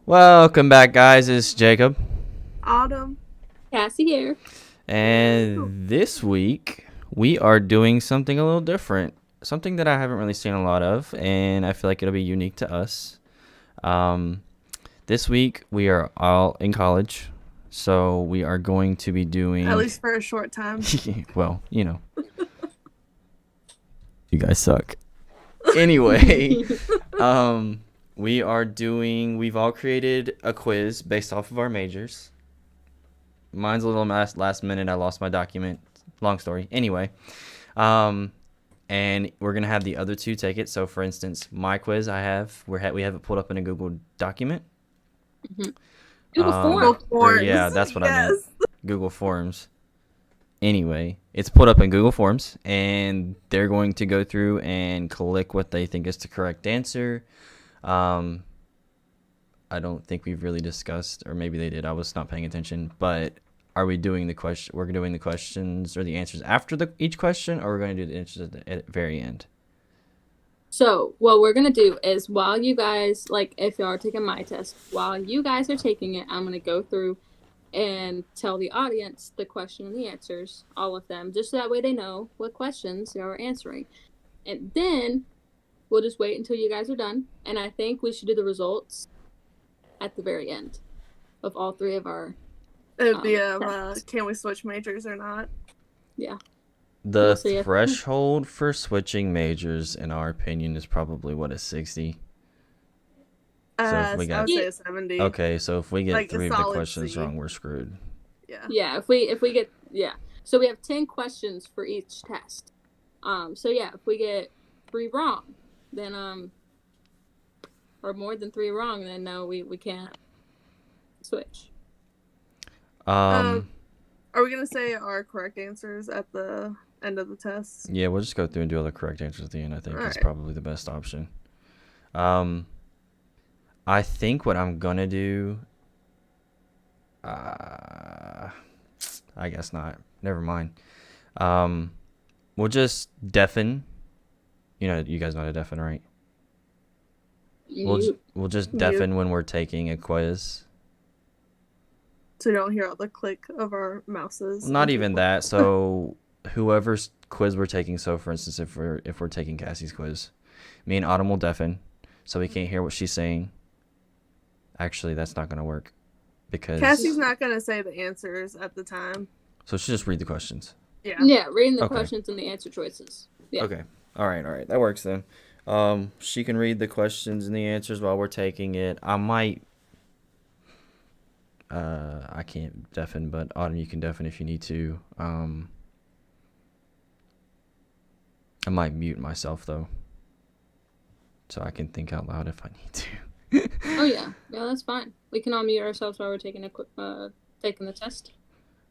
Welcome back, guys. It's Jacob. Autumn. Cassie here. And this week, we are doing something a little different. Something that I haven't really seen a lot of, and I feel like it'll be unique to us. Um, this week, we are all in college, so we are going to be doing. At least for a short time. Well, you guys suck. Anyway, we've all created a quiz based off of our majors. Mine's a little last minute. I lost my document. Long story. Anyway, and we're gonna have the other two take it. So, for instance, my quiz we have it pulled up in a Google document. Mm-hmm. Google Forms. Yeah, that's what I meant. Google Forms. Anyway, it's put up in Google Forms, and they're going to go through and click what they think is the correct answer. I don't think we've really discussed, or maybe they did. I was not paying attention. But are we doing the question? We're doing the questions or the answers after each question, or we're going to do the answers at the very end? So what we're going to do is while you guys, if you are taking my test, while you guys are taking it, I'm going to go through and tell the audience the question and the answers, all of them, just so that way they know what questions they are answering. And then we'll just wait until you guys are done. And I think we should do the results at the very end of all three of our It'd be can we switch majors or not? Yeah. The threshold for switching majors, in our opinion, is probably a 60. So if we got, I would say a 70. Okay, so if we get 3 of the questions wrong, we're screwed. Yeah. Yeah, if we get So we have 10 questions for each test. So yeah, if we get 3 wrong, then or more than 3 wrong, then no, we can't switch. Are we gonna say our correct answers at the end of the test? Yeah, we'll just go through and do all the correct answers at the end. I think that's probably the best option. I think what I'm gonna do. I guess not. Never mind. We'll just deafen. You guys know how to deafen, right? We'll just deafen when we're taking a quiz. So you don't hear all the click of our mouses. Not even that. So whoever's quiz we're taking. So for instance, if we're taking Cassie's quiz, me and Autumn will deafen, so we can't hear what she's saying. Actually, that's not gonna work, because Cassie's not gonna say the answers at the time. So she'll just read the questions. Yeah. Yeah, reading the questions and the answer choices. Yeah. Okay. All right. That works then. She can read the questions and the answers while we're taking it. I might. I can't deafen, but Autumn, you can deafen if you need to. I might mute myself though, so I can think out loud if I need to. Oh yeah, that's fine. We can all mute ourselves while we're taking the test.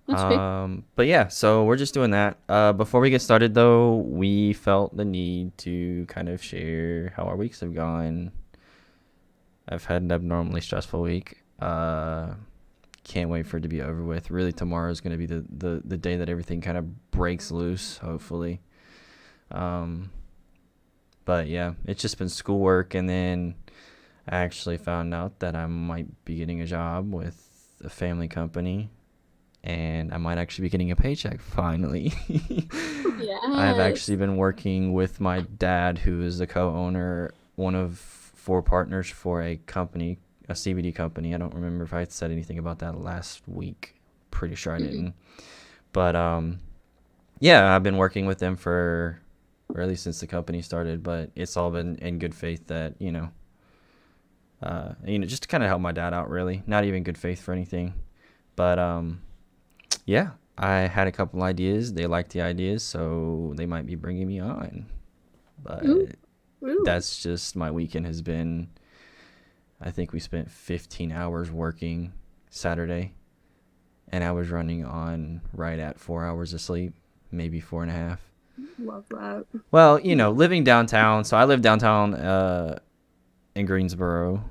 That's great. But yeah, so we're just doing that. Before we get started though, we felt the need to kind of share how our weeks have gone. I've had an abnormally stressful week. Can't wait for it to be over with. Really, tomorrow is going to be the day that everything kind of breaks loose, hopefully. But yeah, it's just been schoolwork, and then I actually found out that I might be getting a job with a family company, and I might actually be getting a paycheck finally. Yes. I've actually been working with my dad, who is the co-owner, one of 4 partners for a company, a CBD company. I don't remember if I said anything about that last week. Pretty sure I didn't. But yeah, I've been working with them or at least since the company started. But it's all been in good faith that just to kind of help my dad out. Really, not even good faith for anything. But yeah, I had a couple ideas. They liked the ideas, so they might be bringing me on. But that's just my weekend has been. I think we spent 15 hours working Saturday, and I was running on right at 4 hours of sleep, maybe 4.5. Love that. Well, living downtown. So I live downtown in Greensboro,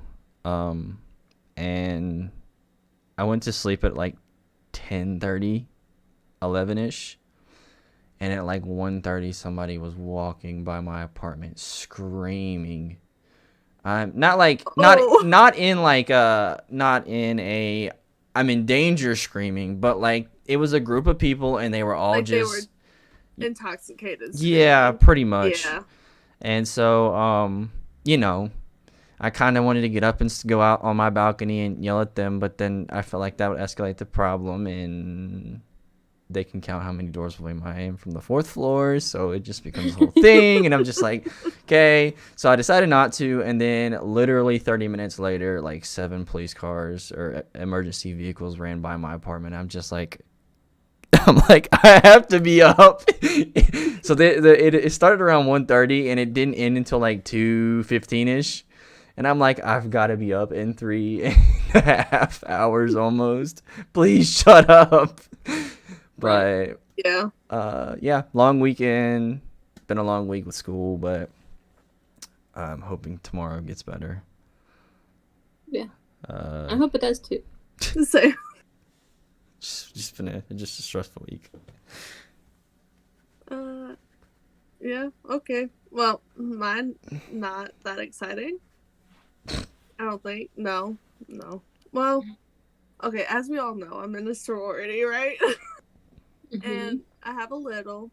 and I went to sleep at 10:30, 11ish, and at 1:30 somebody was walking by my apartment screaming. I'm not like not in like not in a I'm in danger screaming, but like it was a group of people and they were all like just they were intoxicated. yeah, Screaming. pretty much. Yeah. And so you know, I kind of wanted to get up and go out on my balcony and yell at them, but then I felt like that would escalate the problem, and they can count how many doors away I am from the 4th floor, so it just becomes a whole thing, and I'm just like, okay. So I decided not to, and then literally 30 minutes later, like 7 police cars or emergency vehicles ran by my apartment. I'm just like, I have to be up. So it started around 1:30 and it didn't end until like 2:15ish. And I'm like, I've got to be up in 3.5 hours almost. Please shut up. But yeah, long weekend. Been a long week with school, but I'm hoping tomorrow gets better. Yeah. I hope it does too. Same. Just been a stressful week. Yeah, okay. Well, mine not that exciting. I don't think. No. Well, okay, as we all know, I'm in a sorority, right? And I have a little,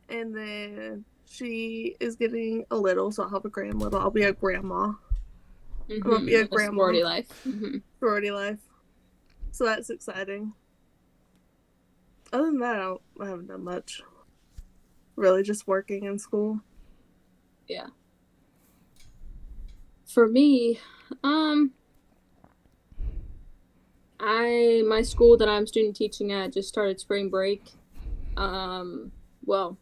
and then she is getting a little, so I'll have a grand little. I'll be a grandma. I'm gonna be a grandma. Sorority life. Sorority life. So that's exciting. Other than that, I haven't done much. Really, just working in school. Yeah. For me, my school that I'm student teaching at just started spring break. Well,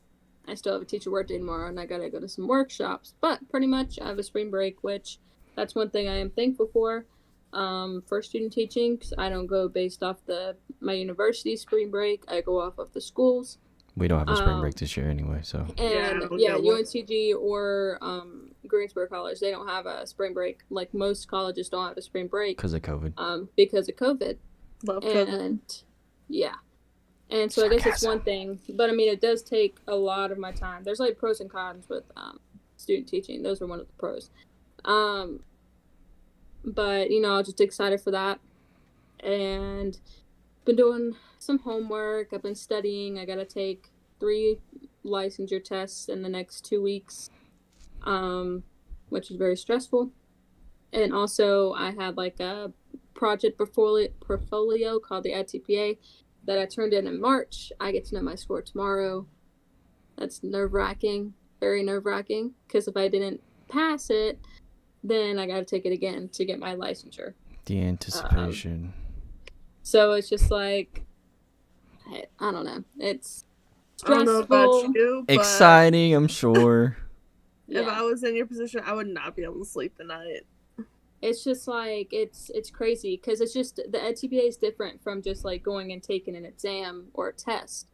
I still have a teacher work day tomorrow, and I gotta go to some workshops. But pretty much, I have a spring break, which that's one thing I am thankful for student teaching, because I don't go based off my university spring break. I go off of the schools. We don't have a spring break this year anyway, so. And UNCG or Greensboro College, they don't have a spring break. Like most colleges don't have a spring break because of COVID. Love COVID. And yeah. And so I guess it's one thing, but I mean, it does take a lot of my time. There's like pros and cons with student teaching. Those are one of the pros. But I'm just excited for that, and been doing some homework. I've been studying. I gotta take 3 licensure tests in the next 2 weeks, which is very stressful. And also, I had like a project portfolio called the ITPA that I turned in March. I get to know my score tomorrow. That's nerve-wracking, very nerve-wracking, because if I didn't pass it, then I got to take it again to get my licensure. The anticipation. So it's just like, I don't know. It's stressful. I don't know about you, but exciting, I'm sure. If I was in your position, I would not be able to sleep tonight. It's just like, it's crazy, because it's just, the EdTPA is different from just like going and taking an exam or a test.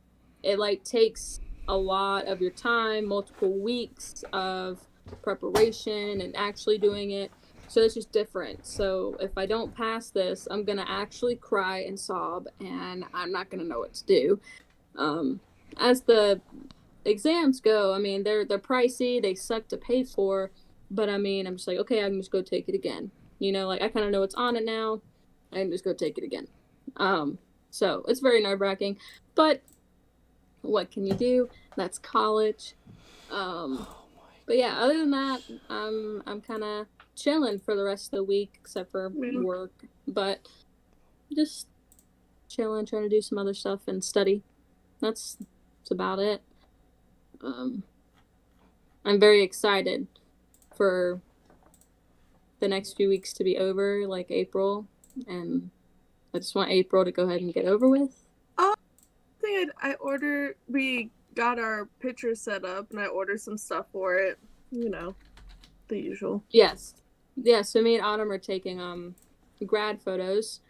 It like takes a lot of your time, multiple weeks of preparation and actually doing it. So it's just different. So if I don't pass this, I'm gonna actually cry and sob, and I'm not gonna know what to do. As the exams go, I mean, they're pricey, they suck to pay for, but I mean, I'm just like, okay, I can just go take it again. Like I kind of know what's on it now. I can just go take it again. So it's very nerve-wracking, but what can you do? That's college. But yeah, other than that, I'm kind of chilling for the rest of the week, except for work. But just chilling, trying to do some other stuff and study. That's about it. I'm very excited for the next few weeks to be over, like April, and I just want April to go ahead and get over with. I think we got our picture set up, and I ordered some stuff for it. The usual. Yes. Yeah, so me and Autumn are taking grad photos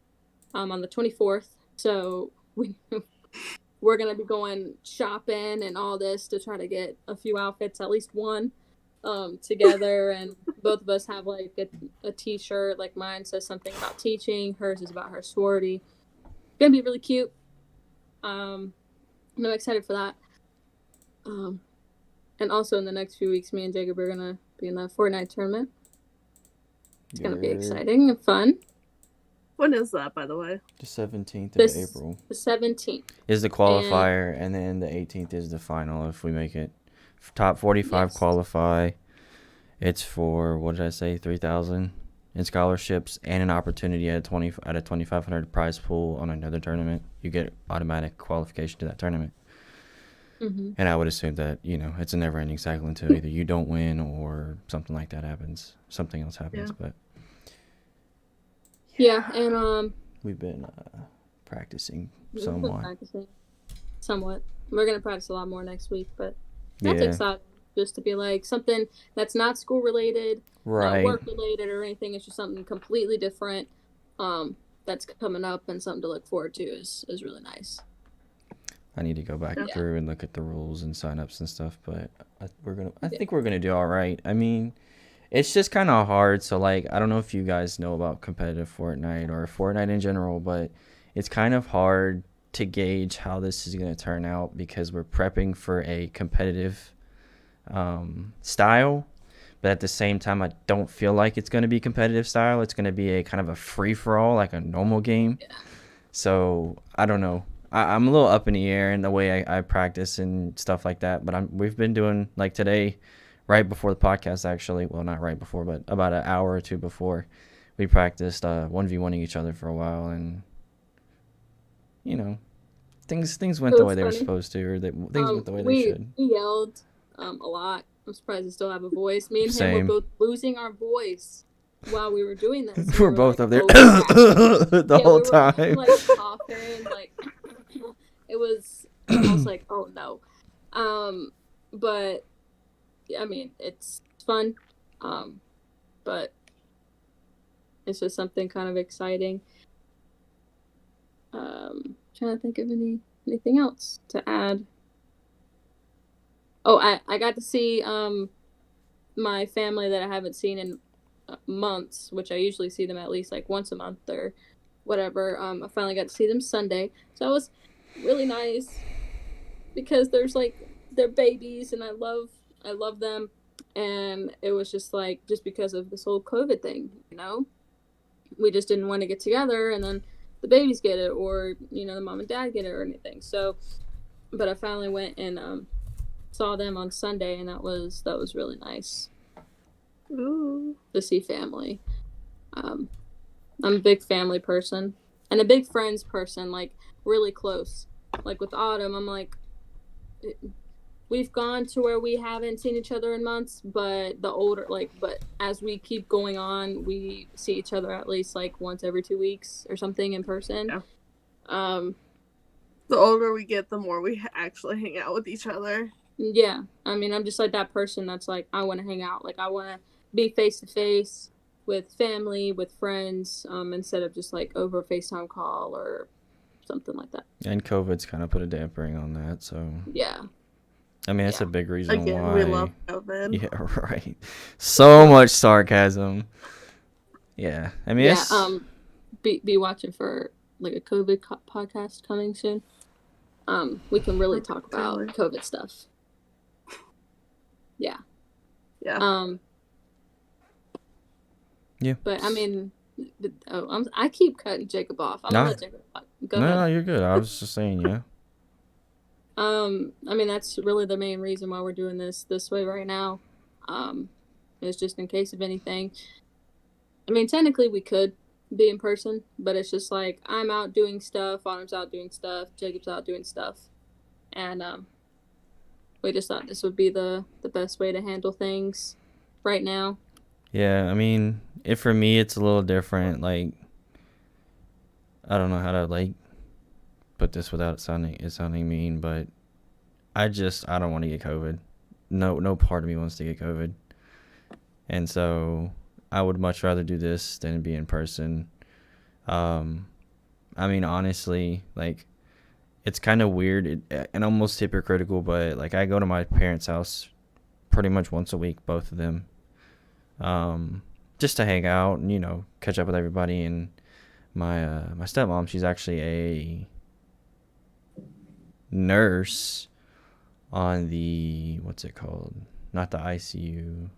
on the 24th. So we're going to be going shopping and all this to try to get a few outfits, at least one, together. And both of us have like a t-shirt. Like mine says something about teaching. Hers is about her sorority. Going to be really cute. I'm excited for that. And also in the next few weeks, me and Jacob are going to be in the Fortnite tournament. It's going to be exciting and fun. When is that, by the way? The 17th of April. The 17th. Is the qualifier, and then the 18th is the final if we make it. Top 45 qualify. It's for, what did I say, 3,000 in scholarships and an opportunity at a 2,500 prize pool on another tournament. You get automatic qualification to that tournament. Mm-hmm. And I would assume that, you know, it's a never-ending cycle until either you don't win or something like that happens. Something else happens, but... Yeah, and we've been practicing somewhat. We're going to practice a lot more next week, but that's exciting. Just to be like something that's not school related, not work related or anything. It's just something completely different that's coming up, and something to look forward to is really nice. I need to go back through and look at the rules and signups and stuff, but I think we're gonna do all right. I mean, it's just kind of hard. So like, I don't know if you guys know about competitive Fortnite or Fortnite in general, but it's kind of hard to gauge how this is gonna turn out because we're prepping for a competitive style, but at the same time, I don't feel like it's going to be competitive style. It's going to be a kind of a free-for-all, like a normal game. So I don't know. I'm a little up in the air in the way I practice and stuff like that, but we've been doing, like today, right before the podcast, actually, well, not right before, but about an hour or two before, we practiced 1v1ing each other for a while, and you know, things went the way they were supposed to, or things went the way they should. We yelled a lot. I'm surprised I still have a voice. Me and him were both losing our voice while we were doing this. We're both up there the whole time. Like coughing, like it was almost like, oh no. But I mean, it's fun. But it's just something kind of exciting. Trying to think of anything else to add. Oh, I got to see my family that I haven't seen in months, which I usually see them at least like once a month or whatever. I finally got to see them Sunday, so it was really nice because they're babies and I love them, and it was just because of this whole COVID thing, you know, we just didn't want to get together and then the babies get it, or you know, the mom and dad get it or anything. So, but I finally went and saw them on Sunday, and that was really nice. Ooh. To see family. I'm a big family person and a big friends person, like really close. Like with Autumn, I'm like, we've gone to where we haven't seen each other in months, but but as we keep going on, we see each other at least like once every 2 weeks or something in person. Yeah. The older we get, the more we actually hang out with each other. Yeah, I mean, I'm just like that person that's like, I want to hang out. Like, I want to be face-to-face with family, with friends, instead of just like over a FaceTime call or something like that. And COVID's kind of put a dampering on that, so... Yeah. I mean, that's a big reason why... we love COVID. Yeah, right. So much sarcasm. Yeah, I mean, be watching for like a COVID podcast coming soon. We can really talk about COVID stuff. Yeah. Yeah. Yeah. But I mean, I keep cutting Jacob off. I'm gonna let Jacob go ahead. No, you're good. I was just saying, yeah. I mean, that's really the main reason why we're doing this way right now. It's just in case of anything. I mean, technically we could be in person, but it's just like I'm out doing stuff, Autumn's out doing stuff, Jacob's out doing stuff, and we just thought this would be the best way to handle things right now. Yeah, I mean, for me, it's a little different. Like, I don't know how to like put this without sounding mean, but I don't want to get COVID. No part of me wants to get COVID, and so I would much rather do this than be in person. I mean, honestly, like, it's kind of weird and almost hypocritical, but like I go to my parents' house pretty much once a week, both of them, just to hang out and, you know, catch up with everybody. And my stepmom, she's actually a nurse on the, what's it called? Not the ICU.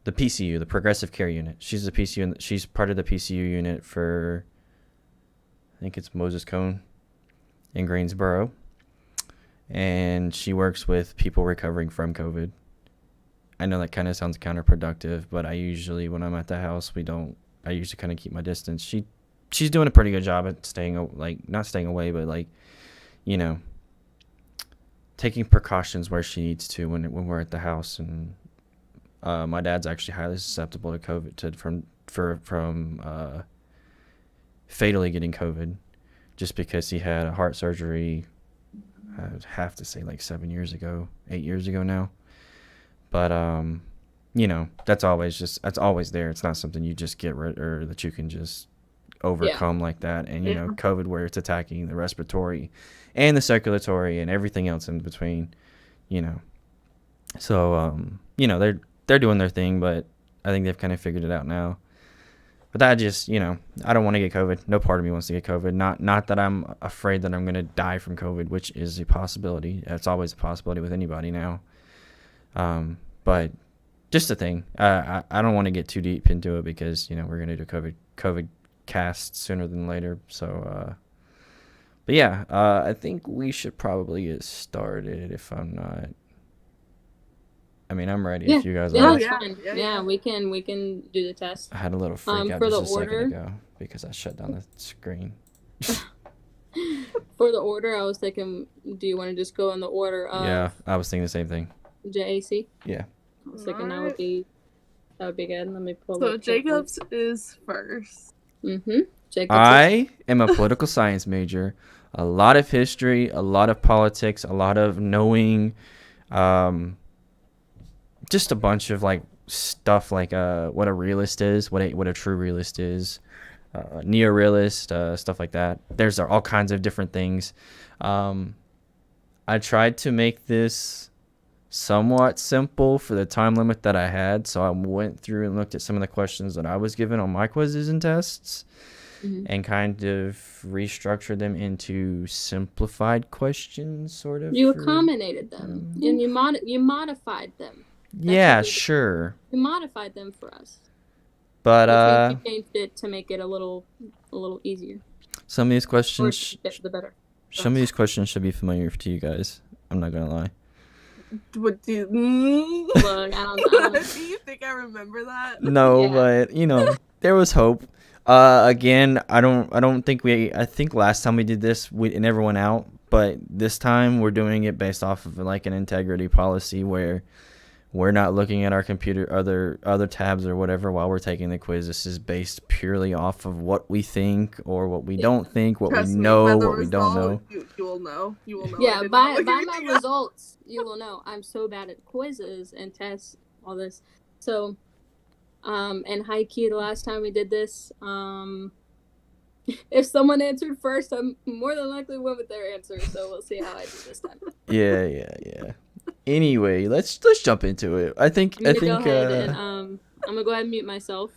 the PCU, the Progressive Care Unit. She's the PCU, and she's part of the PCU unit for, I think it's Moses Cone in Greensboro, and she works with people recovering from COVID. I know that kind of sounds counterproductive, but I usually, when I'm at the house, I usually kind of keep my distance. She's doing a pretty good job at not staying away, but taking precautions where she needs to when we're at the house. And my dad's actually highly susceptible to COVID, from fatally getting COVID, just because he had a heart surgery. I would have to say 8 years ago now. But that's always there. It's not something you just get rid, or that you can just overcome like that. And COVID, where it's attacking the respiratory and the circulatory and everything else in between. So they're doing their thing, but I think they've kind of figured it out now. But that just, I don't want to get COVID. No part of me wants to get COVID. Not that I'm afraid that I'm going to die from COVID, which is a possibility. It's always a possibility with anybody now. But just a thing. I don't want to get too deep into it, because, we're going to do COVID cast sooner than later. So, but yeah, I think we should probably get started if I'm not. I mean, I'm ready if you guys are. Oh, That's fine. Yeah, we can do the test. I had a little freak out just a second ago because I shut down the screen. For the order, I was thinking, do you want to just go in the order of... Yeah, I was thinking the same thing. JAC? Yeah. I was thinking that would be good. Let me pull So Jacob's is first. I am a political science major. A lot of history, a lot of politics, a lot of knowing, just a bunch of stuff like what a realist is, what a true realist is, neorealist, stuff like that. There's all kinds of different things. I tried to make this somewhat simple for the time limit that I had, so I went through and looked at some of the questions that I was given on my quizzes and tests, and kind of restructured them into simplified questions, sort of. You accommodated them, and you modified them. That's sure. You modified them for us, but you changed it to make it a little easier. Some of these questions, the better. Some of these questions should be familiar to you guys. I'm not gonna lie. What do you... Look, I don't... Do you think I remember that? No, but there was hope. Again, I think last time we did this, it never went out, but this time we're doing it based off of an integrity policy where we're not looking at our computer, other tabs or whatever while we're taking the quiz. This is based purely off of what we think or what we don't think, what we know, what we don't know. You will know. You will know. Yeah, by my results, you will know. I'm so bad at quizzes and tests, all this. So, and high key, the last time we did this, if someone answered first, I'm more than likely went with their answer. So we'll see how I do this time. Yeah. Anyway, let's jump into it. I think I'm gonna go ahead and mute myself.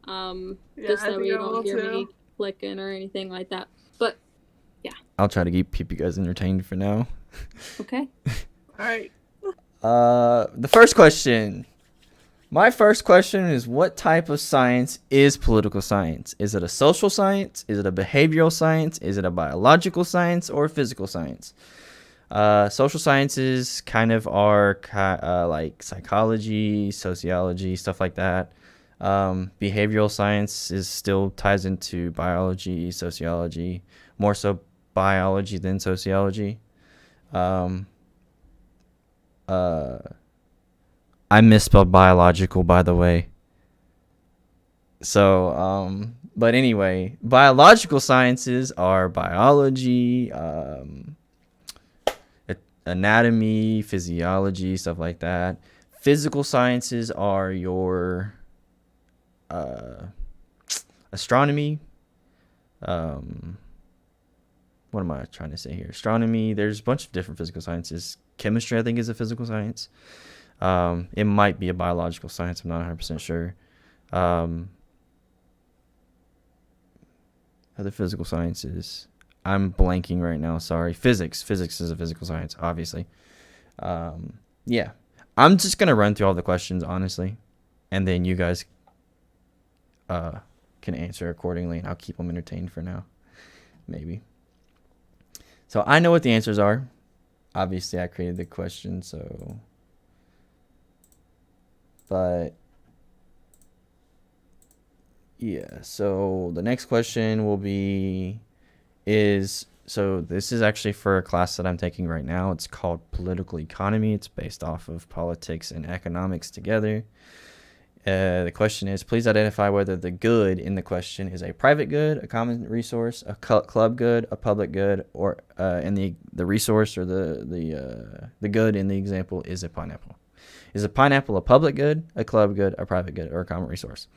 Just so you don't hear me clicking or anything like that. But yeah, I'll try to keep you guys entertained for now. Okay. All right. The first question. My first question is, what type of science is political science? Is it a social science? Is it a behavioral science? Is it a biological science or physical science? Social sciences kind of are like psychology, sociology, stuff like that. Behavioral science still ties into biology, sociology, more so biology than sociology. I misspelled biological, by the way. So, but anyway, biological sciences are biology, anatomy, physiology, stuff like that. Physical sciences are your astronomy. What am I trying to say here? Astronomy. There's a bunch of different physical sciences. Chemistry, I think, is a physical science. It might be a biological science. I'm not 100% sure. Other physical sciences. I'm blanking right now. Sorry. Physics. Physics is a physical science, obviously. Yeah. I'm just going to run through all the questions, honestly. and then you guys can answer accordingly, and I'll keep them entertained for now, maybe. So I know what the answers are. Obviously, I created the question, so. But yeah, so the next question will be so this is actually for a class that I'm taking right now. It's called Political Economy. It's based off of politics and economics together. The question is, please identify whether the good in the question is a private good, a common resource, a club good, a public good, or and the resource or the good in the example is a pineapple. Is a pineapple a public good, a club good, a private good, or a common resource?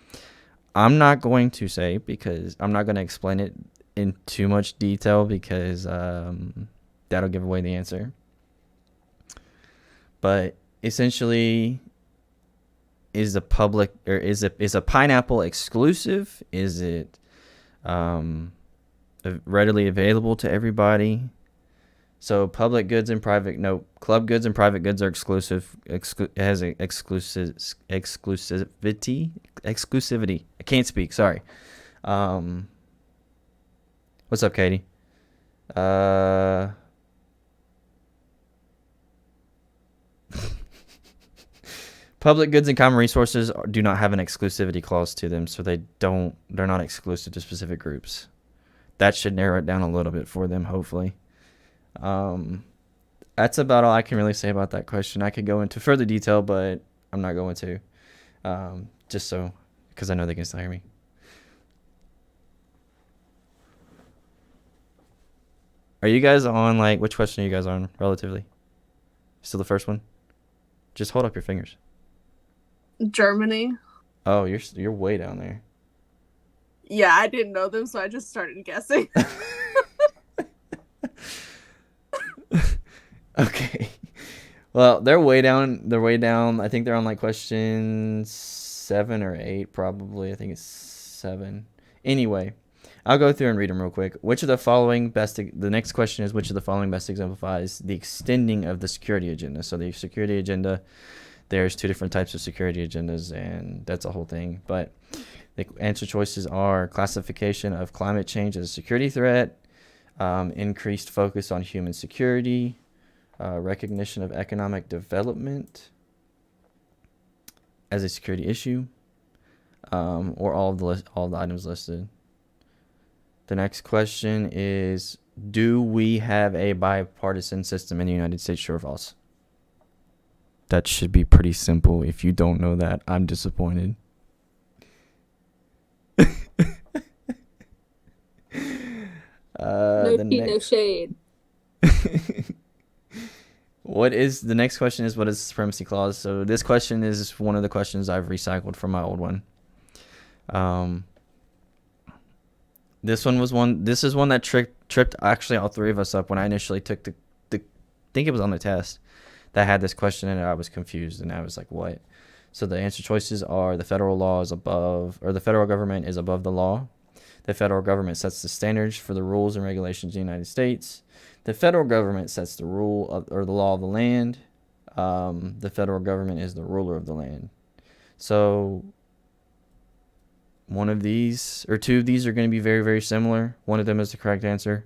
I'm not going to say, because I'm not going to explain it in too much detail, because that'll give away the answer. But essentially, is a pineapple exclusive? Is it readily available to everybody? So club goods and private goods are exclusive. It has exclusivity. I can't speak. Sorry. What's up, Katie? Public goods and common resources do not have an exclusivity clause to them, so they're not exclusive to specific groups. That should narrow it down a little bit for them, hopefully. That's about all I can really say about that question. I could go into further detail, but I'm not going to, because I know they can still hear me. Are you guys on, which question are you guys on relatively? Still the first one? Just hold up your fingers. Germany. Oh, you're way down there. Yeah, I didn't know them, so I just started guessing. Okay. Well, they're way down. I think they're on question 7 or 8, probably. I think it's 7. Anyway, I'll go through and read them real quick. The next question is, which of the following best exemplifies the extending of the security agenda? So the security agenda, there's 2 different types of security agendas, and that's a whole thing. But the answer choices are classification of climate change as a security threat, increased focus on human security, recognition of economic development as a security issue, or all the items listed. The next question is, do we have a bipartisan system in the United States? True or false? That should be pretty simple. If you don't know that, I'm disappointed. No shade. The next question is, what is the supremacy clause? So this question is one of the questions I've recycled from my old one. This is one that tripped actually all 3 of us up when I initially took the I think it was on the test that had this question, and I was confused, and I was like, what? So the answer choices are: the federal government is above the law. The federal government sets the standards for the rules and regulations of the United States. The federal government sets the the law of the land. The federal government is the ruler of the land. So one of these, or 2 of these, are going to be very, very similar. One of them is the correct answer.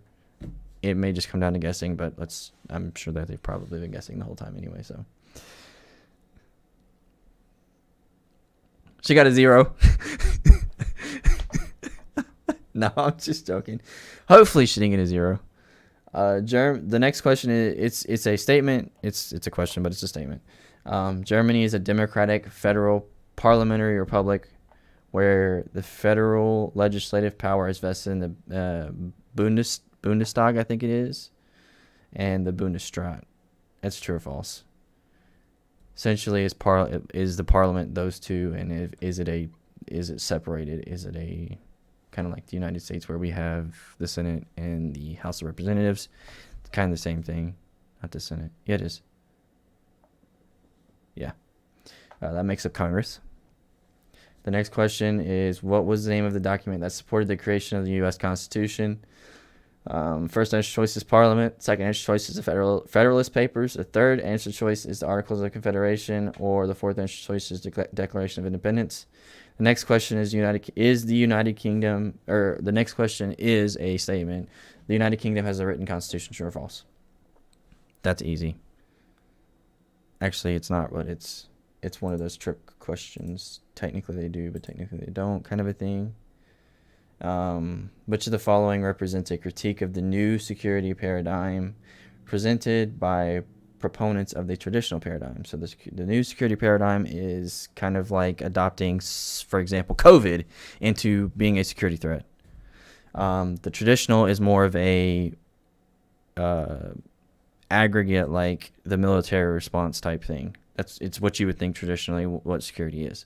It may just come down to guessing, but I'm sure that they've probably been guessing the whole time anyway, so. She got a 0. No, I'm just joking. Hopefully she didn't get a 0. The next question is, it's a statement. It's a question, but it's a statement. Germany is a democratic federal parliamentary republic where the federal legislative power is vested in the Bundestag, I think it is, and the Bundesrat. That's true or false? Essentially, is the parliament those 2, and is it separated? Is it a kind of like the United States where we have the Senate and the House of Representatives? It's kind of the same thing. Not the Senate. Yeah, it is. Yeah. That makes up Congress. The next question is, what was the name of the document that supported the creation of the U.S. Constitution? First answer choice is Parliament. Second answer choice is the Federalist Papers. The third answer choice is the Articles of Confederation, or the fourth answer choice is the Declaration of Independence. The next question is the United Kingdom, or the next question is a statement. The United Kingdom has a written constitution, true or false? That's easy. Actually, it's not, but it's one of those trick questions. Technically they do, but technically they don't, kind of a thing. Which of the following represents a critique of the new security paradigm presented by proponents of the traditional paradigm? So the new security paradigm is kind of like adopting, for example, COVID into being a security threat. The traditional is more of a aggregate, like the military response type thing. It's what you would think traditionally what security is.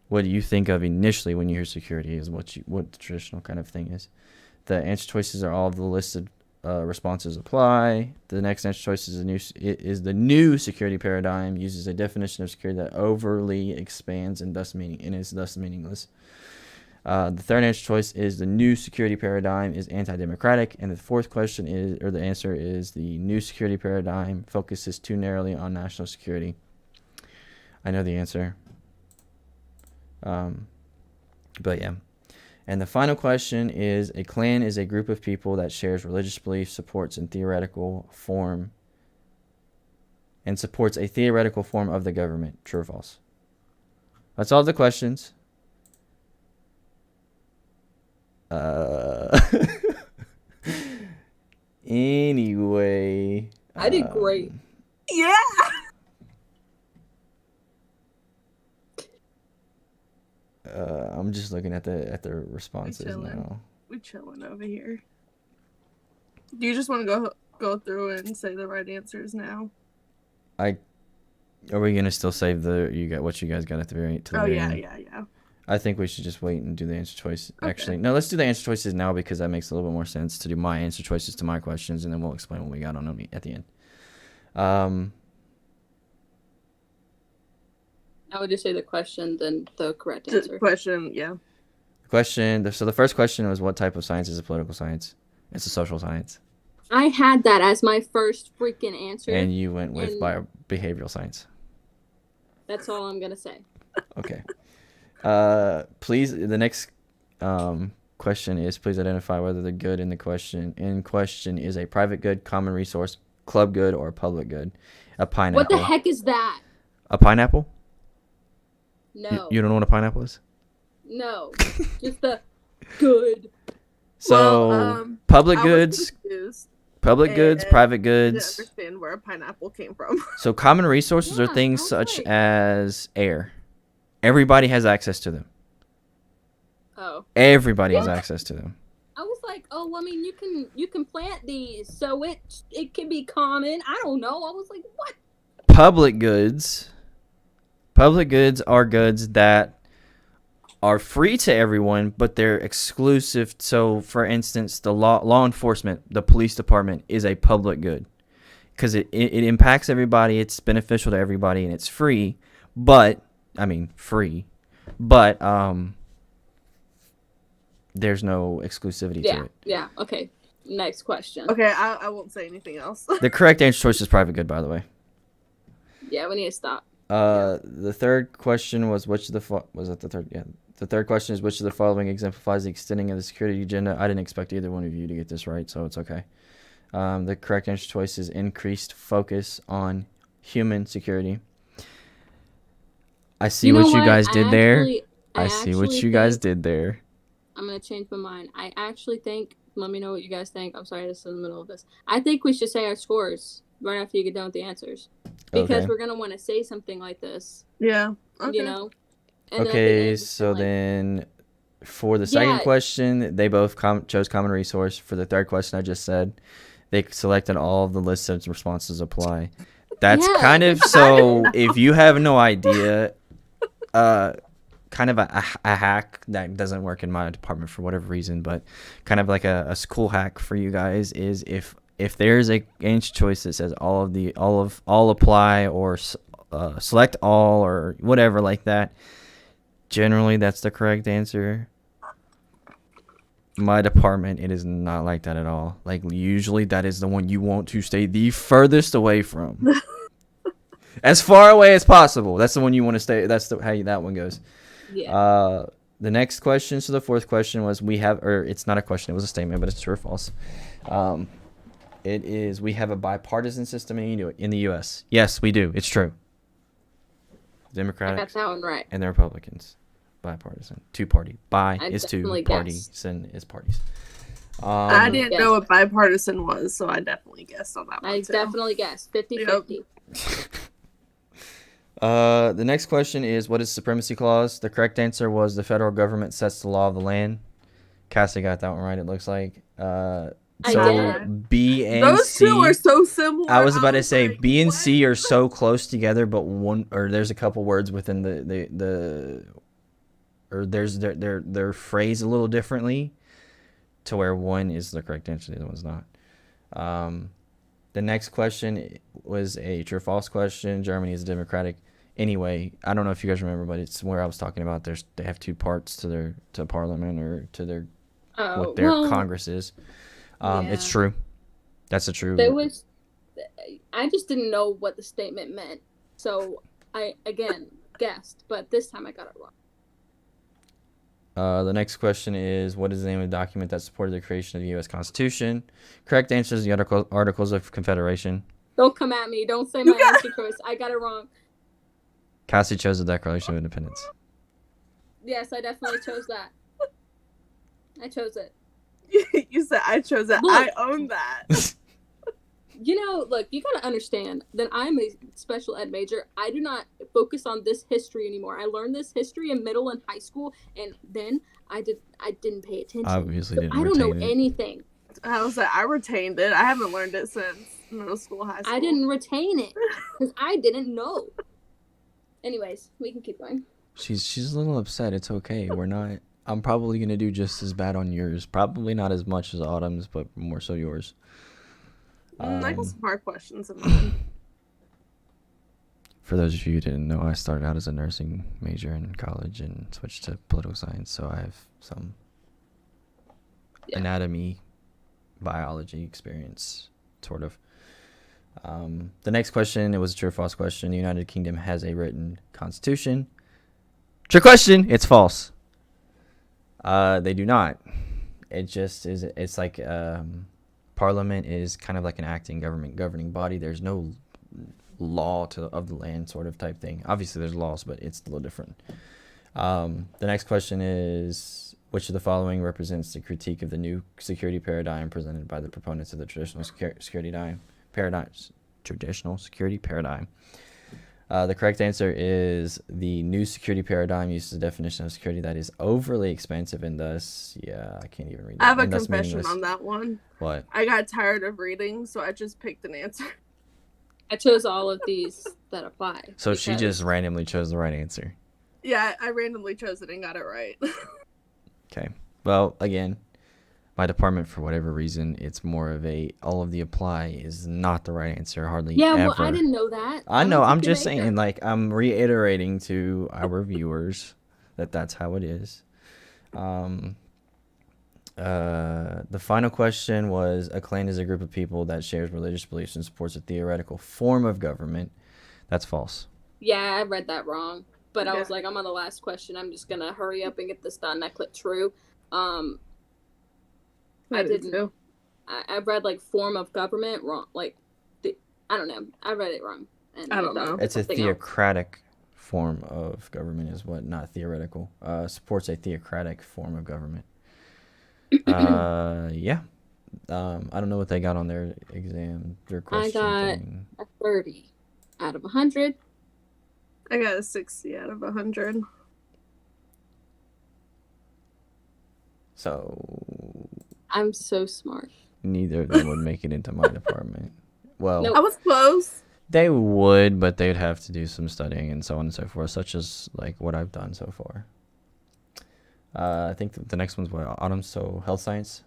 What do you think of initially when you hear security is what the traditional kind of thing is. The answer choices are all of the listed responses apply. The next answer choice is the new security paradigm uses a definition of security that overly expands and is thus meaningless. The third answer choice is the new security paradigm is anti-democratic, and the fourth question the answer is the new security paradigm focuses too narrowly on national security. I know the answer. But yeah. And the final question is, a clan is a group of people that shares religious beliefs, supports a theoretical form of the government. True or false? That's all the questions. Anyway. I did great. Yeah. I'm just looking at the responses now. We chilling over here. Do you just want to go through and say the right answers now? Are we gonna still save what you guys got at the very end? Yeah. I think we should just wait and do the answer choice. Okay. Actually, no, let's do the answer choices now because that makes a little bit more sense to do my answer choices to my questions, and then we'll explain what we got on them at the end. I would just say the question, then the correct answer. Question, yeah. So the first question was, what type of science is a political science? It's a social science. I had that as my first freaking answer. And you went with behavioral science. That's all I'm going to say. Okay. Please, the next question is, please identify whether the good in question is a private good, common resource, club good, or public good. A pineapple. What the heck is that? A pineapple? No. You don't know what a pineapple is? No. Just the good. So, public goods, private goods. I didn't understand where a pineapple came from. So, common resources are things such as air. Everybody has access to them. Oh. Everybody has access to them. I was like, oh, I mean, you can plant these, so it can be common. I don't know. I was like, what? Public goods are goods that are free to everyone, but they're exclusive. So, for instance, the law enforcement, the police department is a public good because it impacts everybody. It's beneficial to everybody, and it's free. But there's no exclusivity to it. Yeah. Okay. Next question. Okay, I won't say anything else. The correct answer choice is private good, by the way. Yeah, we need to stop. The third question was the third question is, which of the following exemplifies the extending of the security agenda? I didn't expect either one of you to get this right, so it's okay. The correct answer choice is increased focus on human security. I see what you guys did there. I see what you guys did there. I'm going to change my mind. I actually think, let me know what you guys think. I'm sorry, this is in the middle of this. I think we should say our scores right after you get done with the answers. Because we're going to want to say something like this. Yeah. Okay. You know? Okay, so then for the second question, they both chose common resource. For the third question I just said, they selected all of the list of responses apply. That's kind of, so if you have no idea, kind of a hack that doesn't work in my department for whatever reason, but kind of like a school hack for you guys is if there's a answer choice that says all apply or select all or whatever like that, generally that's the correct answer. My department, it is not like that at all. Like, usually that is the one you want to stay the furthest away from. As far away as possible. That's the one you want to stay. That's how that one goes. Yeah. The next question, so the fourth question was it's not a question, it was a statement, but it's true or false. It is, we have a bipartisan system in the U.S. Yes, we do. It's true. Democratic. I got that one right. And the Republicans. Bipartisan. Two-party. Bi I is two. definitely Party. guessed. Sin is parties. I didn't Yes. know what bipartisan was, so I definitely guessed on that one. I too. definitely guessed 50-50. The next question is, what is supremacy clause? The correct answer was the federal government sets the law of the land. Cassie got that one right, it looks like. I So did. B and Those C. two are so similar. I was about to say like, B and what? C are so close together, but there's a couple words within they're phrased a little differently, to where one is the correct answer, the other one's not. The next question was a true or false question. Germany is democratic. Anyway, I don't know if you guys remember, but it's where I was talking about. They have two parts to parliament, or to their what their Congress is. It's true. That's a true. I just didn't know what the statement meant, so I again guessed, but this time I got it wrong. The next question is, what is the name of the document that supported the creation of the U.S. Constitution? Correct answer is the Articles of Confederation. Don't come at me. Don't say my answer choice. I got it wrong. Cassie chose the Declaration of Independence. Yes, I definitely chose that. I chose it. You said I chose it. Look. I own that. Look, you gotta understand that I'm a special ed major. I do not focus on this history anymore. I learned this history in middle and high school, and then I didn't pay attention. Obviously, So didn't I don't know retain it. anything. I was like, I retained it. I haven't learned it since middle school, high school. I didn't retain it because I didn't know. Anyways, we can keep going. She's a little upset. It's okay. We're not. I'm probably gonna do just as bad on yours. Probably not as much as Autumn's, but more so yours. I got some hard questions in mind. For those of you who didn't know, I started out as a nursing major in college and switched to political science, so I have some anatomy, biology experience, sort of. The next question, it was a true or false question. The United Kingdom has a written constitution. True question. It's false. They do not. It just is. It's like Parliament is kind of like an acting governing body. There's no law of the land sort of type thing. Obviously, there's laws, but it's a little different. The next question is, which of the following represents the critique of the new security paradigm presented by the proponents of the traditional security paradigm? The correct answer is the new security paradigm uses a definition of security that is overly expansive and thus, I can't even read that. I have a And thus confession meaningless. on that one. What? I got tired of reading, so I just picked an answer. I chose all of these that apply. So she just randomly chose the right answer. Yeah, I randomly chose it and got it right. Okay. Well, again, my department, for whatever reason, it's more of all of the apply is not the right answer, hardly ever. Well, I didn't know that. I know, I'm just saying, like, I'm reiterating to our viewers that that's how it is. The final question was, a clan is a group of people that shares religious beliefs and supports a theoretical form of government. That's false. Yeah, I read that wrong. But I was like, I'm on the last question. I'm just going to hurry up and get this done. I clicked true. I didn't. I read, like, form of government wrong. Like, I don't know. I read it wrong. And I don't know. It's a theocratic form of government is what, not theoretical. Supports a theocratic form of government. Yeah. I don't know what they got on their exam. Their question I got a 30 out of 100. I got a 60 out of 100. So I'm so smart. neither of them would make it into my department. Well, Nope. I was close. they would, but they'd have to do some studying and so on and so forth, such as like what I've done so far. I think the next one's what, Autumn, so health science.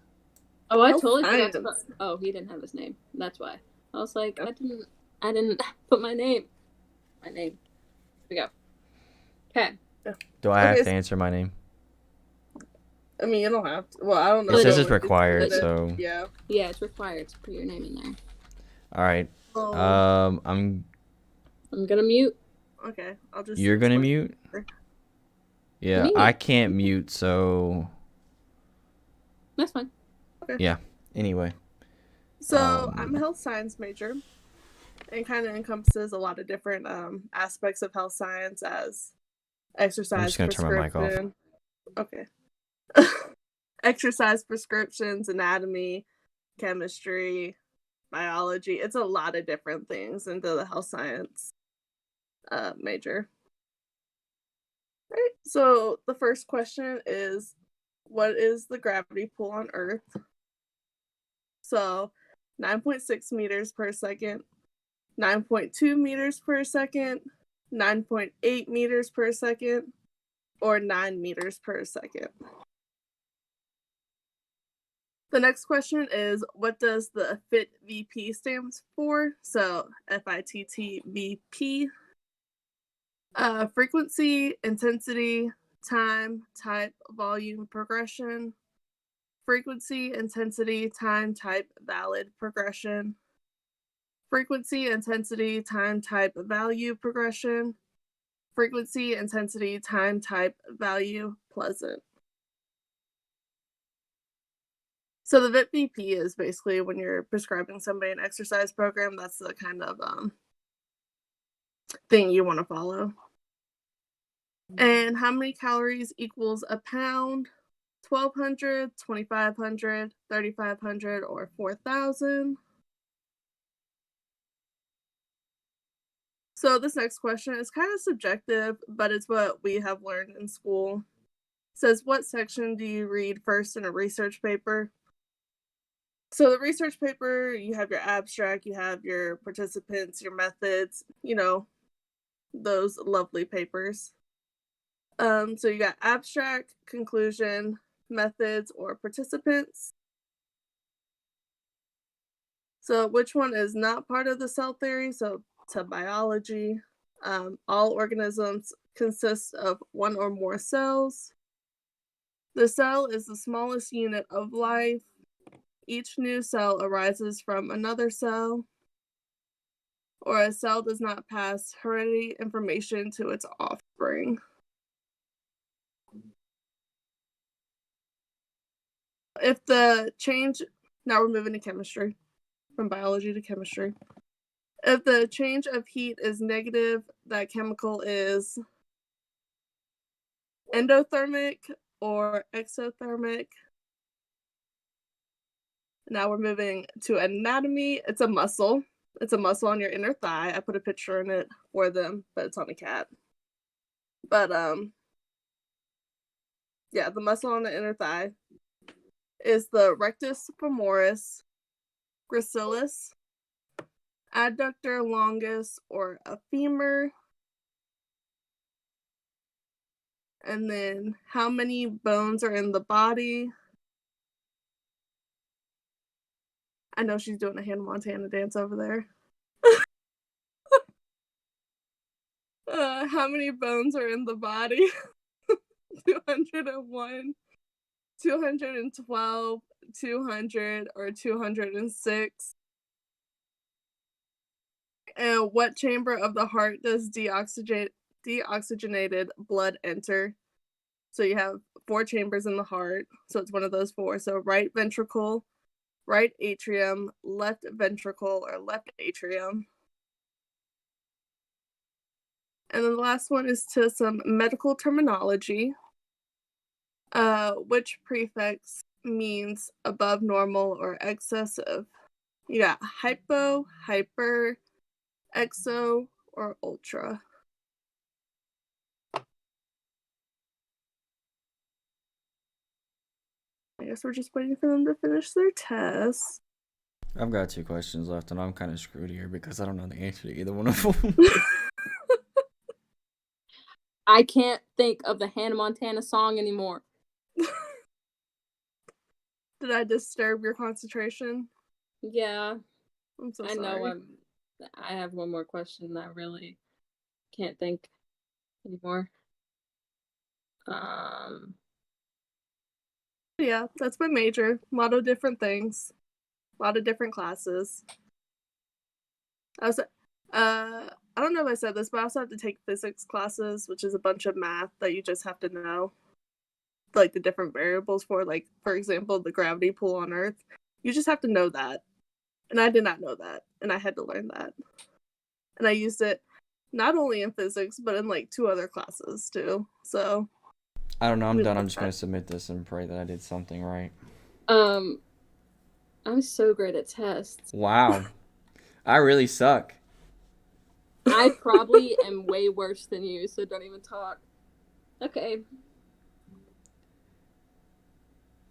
Oh, I Health totally forgot to science. put. Oh, he didn't have his name. That's why. I was like, I didn't put my name. Here we go. Okay. Do I have Okay, to answer my name? I mean, you don't have to. Well, I don't know. It says it it's required, is. so Yeah. Yeah, it's required to put your name in there. all right. Oh, I'm. gonna mute. okay. I'll just. You're gonna explain. mute. Yeah, Me? I can't mute, so That's fine. Okay. yeah. Anyway, So I'm a health science major. It kind of encompasses a lot of different aspects of health science, as exercise, I'm just gonna turn my mic off. prescription. Okay. Exercise prescriptions, anatomy, chemistry, biology. It's a lot of different things into the health science major. Right. So the first question is, what is the gravity pull on Earth? So 9.6 meters per second, 9.2 meters per second, 9.8 meters per second, or 9 meters per second. The next question is, what does the FIT VP stand for? So FITT VP. Frequency, intensity, time, type, volume, progression. Frequency, intensity, time, type, valid, progression. Frequency, intensity, time, type, value, progression. Frequency, intensity, time, type, value, pleasant. So the VIP VP is basically when you're prescribing somebody an exercise program, that's the kind of thing you want to follow. And how many calories equals a pound? 1,200, 2,500, 3,500, or 4,000? So this next question is kind of subjective, but it's what we have learned in school. It says, what section do you read first in a research paper? So the research paper, you have your abstract, you have your participants, your methods, those lovely papers. So you got abstract, conclusion, methods, or participants. So which one is not part of the cell theory? So to biology, all organisms consist of one or more cells. The cell is the smallest unit of life. Each new cell arises from another cell, or a cell does not pass heredity information to its offspring. If the change, now we're moving to chemistry, from biology to chemistry. If the change of heat is negative, that chemical is endothermic or exothermic. Now we're moving to anatomy. It's a muscle. It's a muscle on your inner thigh. I put a picture in it for them, but it's on a cat. But yeah, the muscle on the inner thigh is the rectus femoris, gracilis, adductor longus, or a femur. And then how many bones are in the body? I know she's doing a Hannah Montana dance over there. How many bones are in the body? 201, 212, 200, or 206? And what chamber of the heart does deoxygenated blood enter? So you have 4 chambers in the heart. So it's one of those 4. So right ventricle, right atrium, left ventricle, or left atrium. And then the last one is to some medical terminology. Which prefix means above normal or excessive? You got hypo, hyper, exo, or ultra. I guess we're just waiting for them to finish their test. I've got 2 questions left, and I'm kind of screwed here because I don't know the answer to either one of them. I can't think of the Hannah Montana song anymore. Did I disturb your concentration? Yeah. I'm so I sorry. know I have one more question that I really can't think anymore. Yeah, that's my major. A lot of different things. A lot of different classes. I was, I don't know if I said this, but I also have to take physics classes, which is a bunch of math that you just have to know, like the different variables for, like, for example, the gravity pull on Earth. You just have to know that. And I did not know that, and I had to learn that. And I used it not only in physics, but in, like, 2 other classes, too. So, I don't know. I'm we done. I'm love just going that. to submit this and pray that I did something right. I'm so great at tests. Wow. I really suck. I probably am way worse than you, so don't even talk. Okay.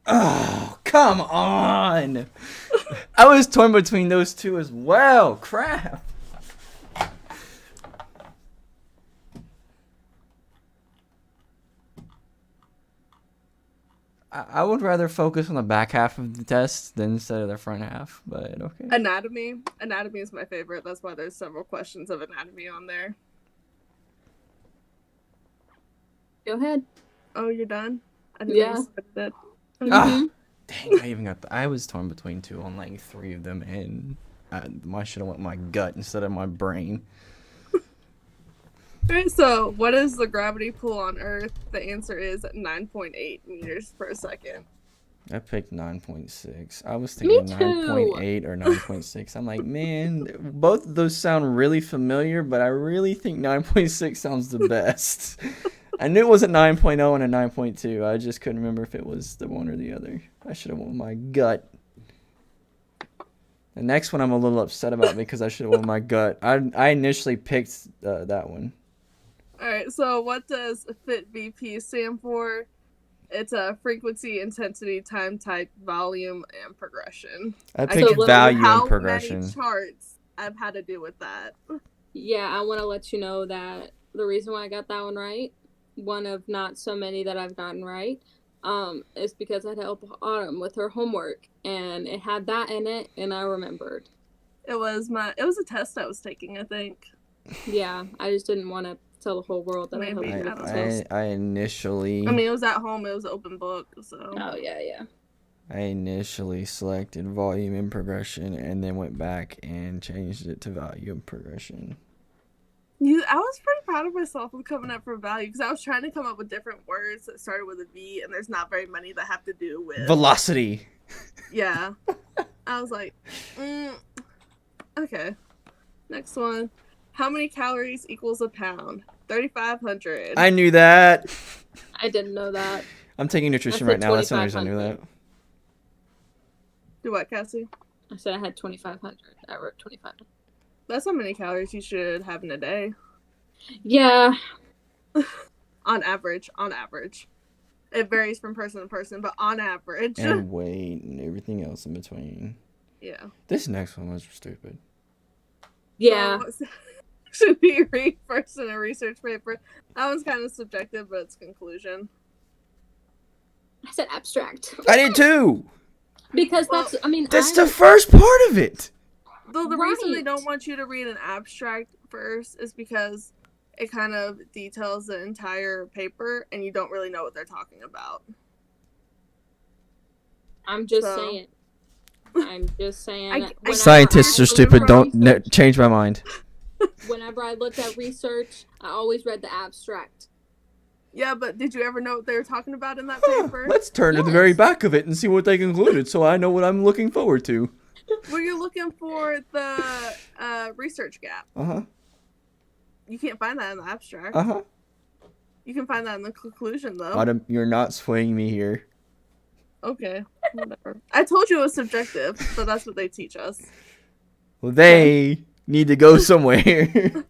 Oh, come on. I was torn between those two as well. Crap. I would rather focus on the back half of the test than instead of the front half, but okay. Anatomy. Anatomy is my favorite. That's why there's several questions of anatomy on there. Go ahead. Oh, you're done? I didn't Yeah. know you started it. Ah, dang, I even got I was torn between 2 on like 3 of them, and I should have went my gut instead of my brain. Alright, so what is the gravity pull on Earth? The answer is 9.8 meters per second. I picked 9.6. I was thinking too. 9.8 or 9.6. I'm like, man, both of those sound really familiar, but I really think 9.6 sounds the best. I knew it was a 9.0 and a 9.2. I just couldn't remember if it was the one or the other. I should have went with my gut. The next one I'm a little upset about because I should have went with my gut. I initially picked that one. Alright, so what does FIT-BP stand for? It's a frequency, intensity, time, type, volume, and progression. I I picked can't tell you value how and progression. many charts I've had to do with that. Yeah, I want to let you know that the reason why I got that one right, one of not so many that I've gotten right, is because I had to help Autumn with her homework, and it had that in it, and I remembered. It was a test I was taking, I think. Yeah, I just didn't want to tell the whole world that I helped Maybe, you I with the don't know. test. I initially I mean, it was at home, it was an open book, so. Oh, yeah. I initially selected volume and progression and then went back and changed it to value and progression. I was pretty proud of myself with coming up for value because I was trying to come up with different words that started with a V, and there's not very many that have to do with Velocity. Yeah. I was like, okay. Next one. How many calories equals a pound? 3,500. I knew that. I didn't know that. I'm taking nutrition I right said now. That's the only reason I knew that. 2,500. Do what, Cassie? I said I had 2,500. I wrote 2,500. That's how many calories you should have in a day. Yeah. On average. It varies from person to person, but on average. And weight and everything else in between. Yeah. This next one was stupid. Yeah. So, should be read first in a research paper. That one's kind of subjective, but it's conclusion. I said abstract. I did too. Because Well, that's the first part of it. Though the reason they Right. don't want you to read an abstract first is because it kind of details the entire paper and you don't really know what they're talking about. I'm just So- saying. I'm just saying. whenever Scientists I are stupid. looked at Don't research- change my mind. Whenever I looked at research, I always read the abstract. Yeah, but did you ever know what they were talking about in that Huh, paper? let's turn to the Yes. very back of it and see what they concluded so I know what I'm looking forward to. Well, you're looking for the research gap. Uh-huh. You can't find that in the abstract. Uh-huh. You can find that in the conclusion, though. Autumn, you're not swaying me here. Okay, whatever. I told you it was subjective, but that's what they teach us. Well, they need to go somewhere.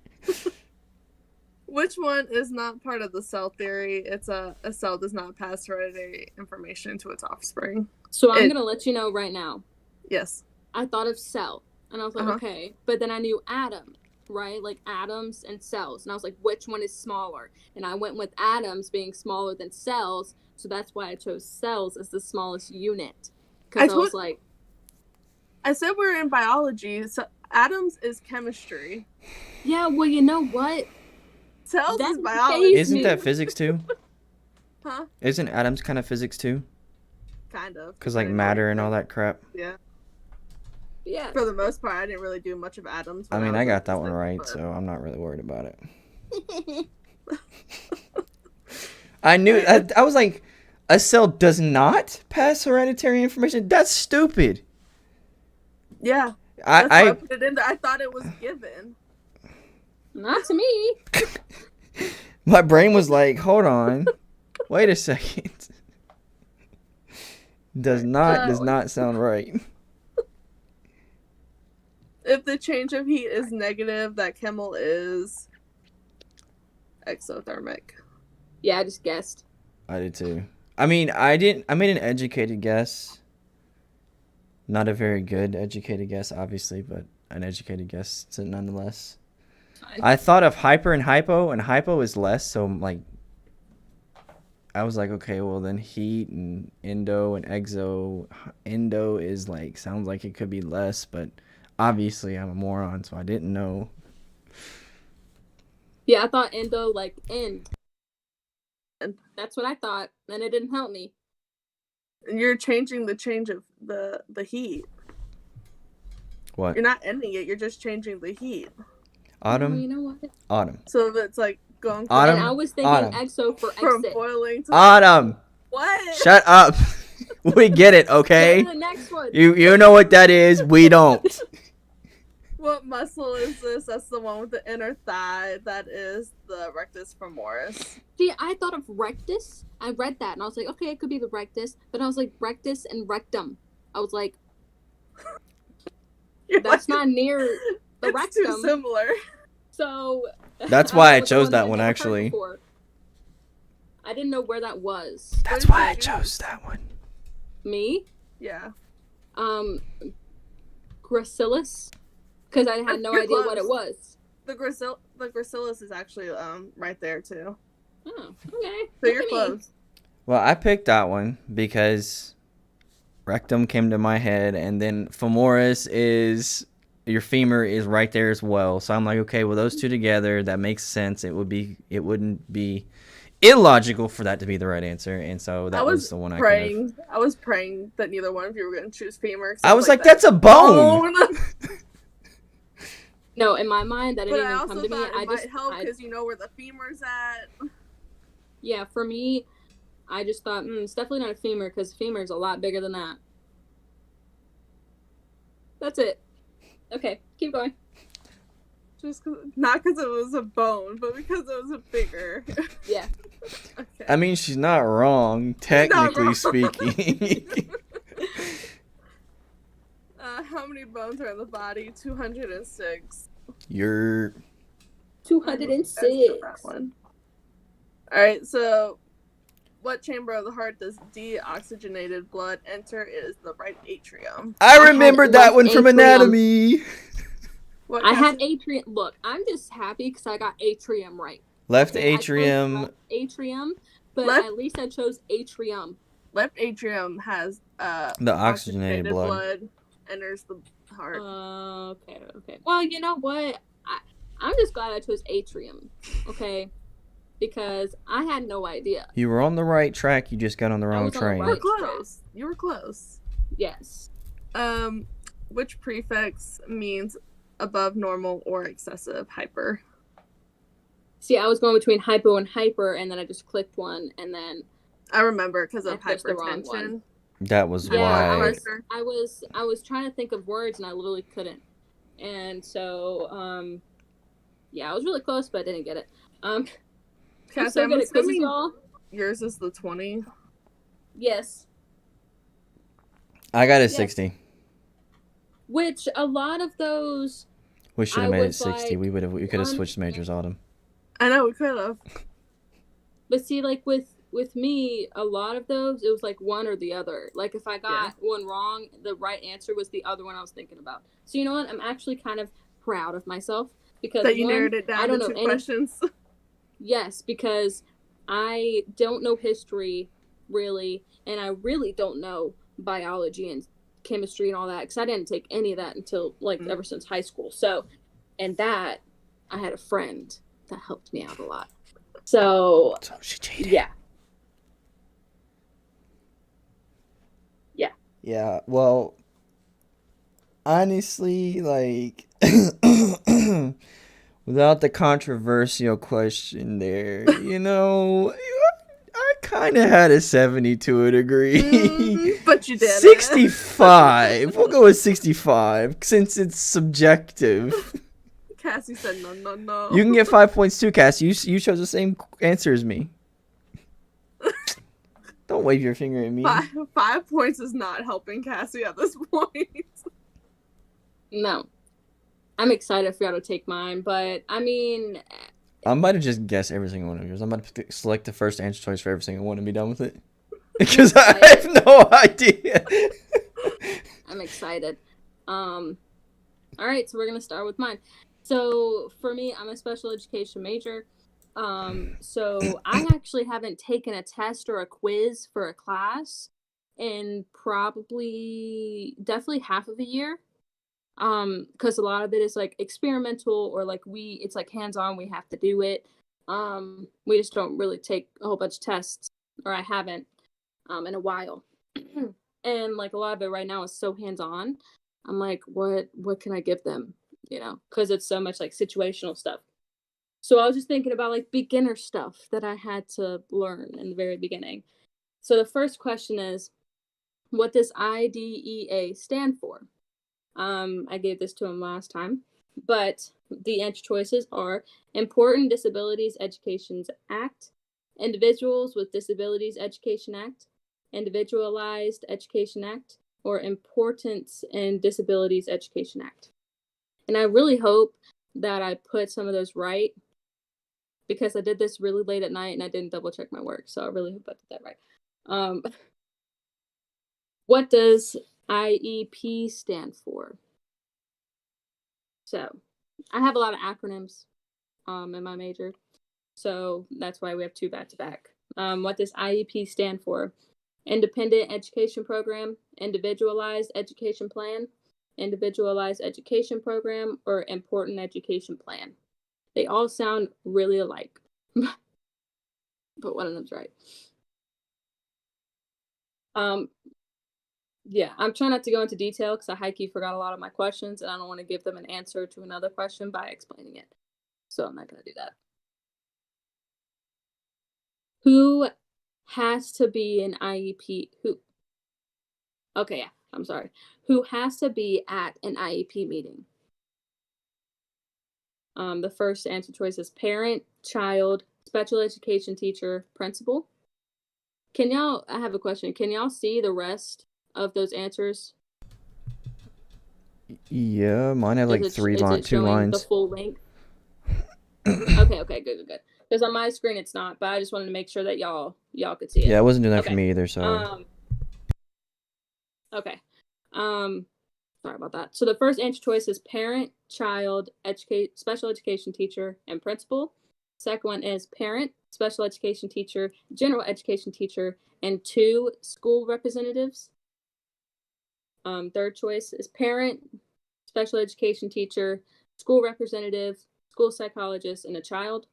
Which one is not part of the cell theory? It's a cell does not pass hereditary information to its offspring. So I'm It- going to let you know right now. Yes. I thought of cell. And I was like, Uh-huh. okay. But then I knew atom, right? Like atoms and cells. And I was like, which one is smaller? And I went with atoms being smaller than cells. So that's why I chose cells as the smallest unit. Because I was like, I said we're in biology, so atoms is chemistry. yeah, well, you know what? Cells That's is the biology. phase- Isn't that physics too? Huh? Isn't atoms kind of physics too? kind of. Because like matter and all that crap. Yeah. Yeah. For the most part, I didn't really do much of atoms. I mean, I got that one autistic, right, but- so I'm not really worried about it. I knew. I was like, a cell does not pass hereditary information. That's stupid. Yeah. That's why I I put it in there. I thought it was given. Not to me. my brain was like, hold on, wait a second. Does not sound right. If the change of heat is negative, that camel is exothermic. Yeah, I just guessed. I did too. I mean, I made an educated guess. Not a very good educated guess, obviously, but an educated guess nonetheless. Fine. I thought of hyper and hypo is less, so like I was like, okay, well then heat and endo and exo. Endo is like, sounds like it could be less, but obviously I'm a moron, so I didn't know. Yeah, I thought endo like end. That's what I thought, and it didn't help me. You're changing the change of the heat. What? You're not ending it. You're just changing the heat. Autumn? Oh, you know what? Autumn. So if it's like going from, Autumn. And I was thinking Autumn. exo for from exit. boiling to Autumn! what? Shut up! We get it, okay? Go to the next one. You know what that is, we don't. What muscle is this? That's the one with the inner thigh. That is the rectus femoris. See, I thought of rectus. I read that, and I was like, okay, it could be the rectus. But I was like, rectus and rectum. I was like, You're that's like, not near the it's rectum. too similar. So That's why I went with the chose that I'd one, never heard actually. before. I didn't know where that was. That's did why you I do? chose that one. Me? Yeah. Gracilis? Because I had no You're idea what it close. was. The gracilis is actually right there too. Oh, okay. So Look you're at me. close. Well, I picked that one because rectum came to my head, and then femoris is your femur is right there as well. So I'm like, okay, well those two together, that makes sense. It wouldn't be illogical for that to be the right answer, and so that was the one I was praying that neither one of you were going to choose femur. 'cause I was like, that's a bone. No, in my mind, that But didn't I even also come to me. thought it I might just, help because you know where the femur's at. yeah, for me, I just thought, it's definitely not a femur because femur is a lot bigger than that. That's it. Okay, keep going. Just not because it was a bone, but because it was a bigger. Yeah. Okay. I mean, she's not wrong, technically wrong. speaking. How many bones are in the body? 206. You're 206. Alright, so what chamber of the heart does deoxygenated blood enter? It is the right atrium. I had remembered that left one from atrium. anatomy. What I had Cassie? atrium. Look, I'm just happy because I got atrium right. Left Okay, I chose atrium. left atrium, but Left- at least I chose atrium. Left atrium has The oxygenated blood. enters the heart. Okay. Well, you know what? I'm just glad I chose atrium. Okay, because I had no idea. You were on the right track. You just got on the wrong was on the train. You were right close. You were close. Yes. Which prefix means above normal or excessive hyper? See, I was going between hypo and hyper, and then I just clicked one, and then I remember because of I pressed the wrong hypertension. one. That was Yeah, why. I was trying to think of words, and I literally couldn't. And so, yeah, I was really close, but I didn't get it. I'm Cassie, so I'm good at quizzes, assuming y'all. yours is the 20. Yes. I got a Yes. 60. Which a lot of those. We should I have made it was 60. like, We could have one- switched majors, Autumn. I know we could have. But see, like with me, a lot of those, it was like one or the other. Like if I got one wrong, the right answer was the other one I was thinking about. So you know what? I'm actually kind of proud of myself because That you one, narrowed it I down don't to know two any- questions. Yes, because I don't know history really, and I really don't know biology and chemistry and all that because I didn't take any of that until like ever since high school. So, and that I had a friend that helped me out a lot. So So she cheated. yeah. Yeah, well, honestly, like, without the controversial question there, I kind of had a 70 to a degree. But you did it. 65. We'll go with 65 since it's subjective. Cassie said no, no, no. You can get 5 points too, Cass. You chose the same answer as me. Don't wave your finger at me. 5 points is not helping Cassie at this point. No. I'm excited for y'all to take mine, but I mean, I'm about to just guess every single one of yours. I'm about to select the first answer choice for every single one and be done with it. Because I have no idea. I'm excited. All right, so we're gonna start with mine. So for me, I'm a special education major. So I actually haven't taken a test or a quiz for a class in definitely half of a year. Because a lot of it is like experimental or like it's like hands-on, we have to do it. We just don't really take a whole bunch of tests, or I haven't in a while. And like a lot of it right now is so hands-on. I'm like, what can I give them? Because it's so much like situational stuff. So I was just thinking about like beginner stuff that I had to learn in the very beginning. So the first question is, what does IDEA stand for? I gave this to him last time, but the answer choices are Important Disabilities Education Act, Individuals with Disabilities Education Act, Individualized Education Act, or Importance in Disabilities Education Act. And I really hope that I put some of those right, because I did this really late at night and I didn't double check my work, so I really hope I did that right. What does IEP stand for? So I have a lot of acronyms in my major, so that's why we have 2 back-to-back. What does IEP stand for? Independent Education Program, Individualized Education Plan, Individualized Education Program, or Important Education Plan. They all sound really alike, but one of them's right. Yeah, I'm trying not to go into detail because I high-key forgot a lot of my questions, and I don't want to give them an answer to another question by explaining it. So I'm not going to do that. Who has to be an IEP? Okay, yeah, I'm sorry. Who has to be at an IEP meeting? The first answer choice is parent, child, special education teacher, principal. I have a question. Can y'all see the rest of those answers? Yeah, mine have like 2 lines. The full length? Okay, good. Because on my screen it's not, but I just wanted to make sure that y'all could see it. Yeah, it wasn't doing that for me either, so. Okay. Sorry about that. So the first answer choice is parent, child, special education teacher, and principal. Second one is parent, special education teacher, general education teacher, and 2 school representatives. Third choice is parent, special education teacher, school representative, school psychologist, and a child.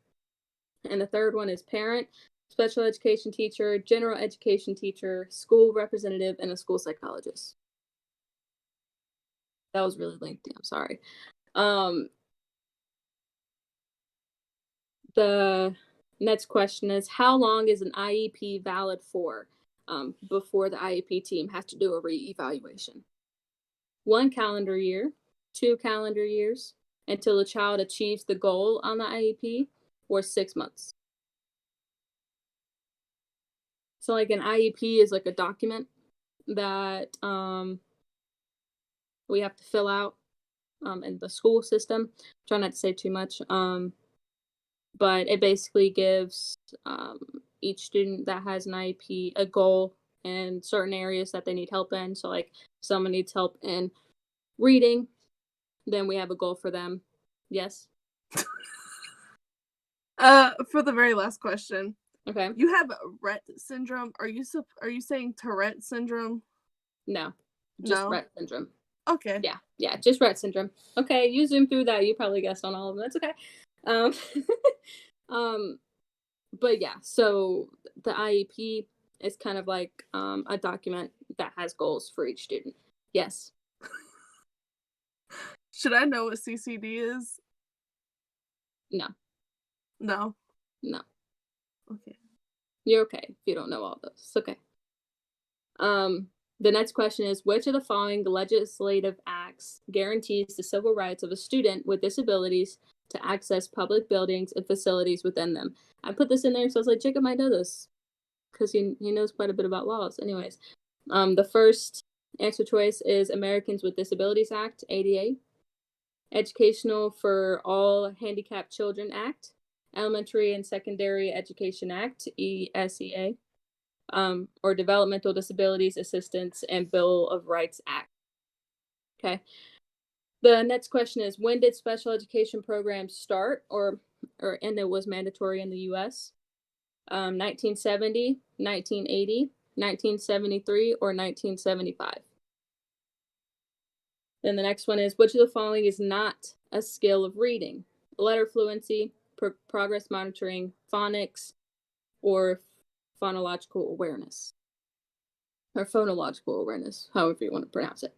And the third one is parent, special education teacher, general education teacher, school representative, and a school psychologist. That was really lengthy. I'm sorry. The next question is, how long is an IEP valid for before the IEP team has to do a reevaluation? 1 calendar year, 2 calendar years, until the child achieves the goal on the IEP, or 6 months. So like an IEP is like a document that we have to fill out in the school system. Try not to say too much. But it basically gives each student that has an IEP a goal in certain areas that they need help in. So like someone needs help in reading, then we have a goal for them. Yes? For the very last question. Okay. You have Rett syndrome. Are you saying Tourette syndrome? No. Just Rett syndrome. Okay. Yeah, just Rett syndrome. Okay, you zoom through that. You probably guessed on all of them. That's okay. But yeah, so the IEP, It's kind of like a document that has goals for each student. Yes. Should I know what CCD is? No. No. No. Okay. You're okay if you don't know all those. It's okay. The next question is, which of the following legislative acts guarantees the civil rights of a student with disabilities to access public buildings and facilities within them? I put this in there so I was like, Jacob might know this because he knows quite a bit about laws. Anyways, the first answer choice is Americans with Disabilities Act, ADA, Educational for All Handicapped Children Act, Elementary and Secondary Education Act, ESEA, or Developmental Disabilities Assistance and Bill of Rights Act. Okay. The next question is, when did special education programs start and it was mandatory in the U.S.? 1970, 1980, 1973, or 1975? Then the next one is, which of the following is not a skill of reading? Letter fluency, progress monitoring, phonics, or phonological awareness? Or phonological awareness, however you want to pronounce it.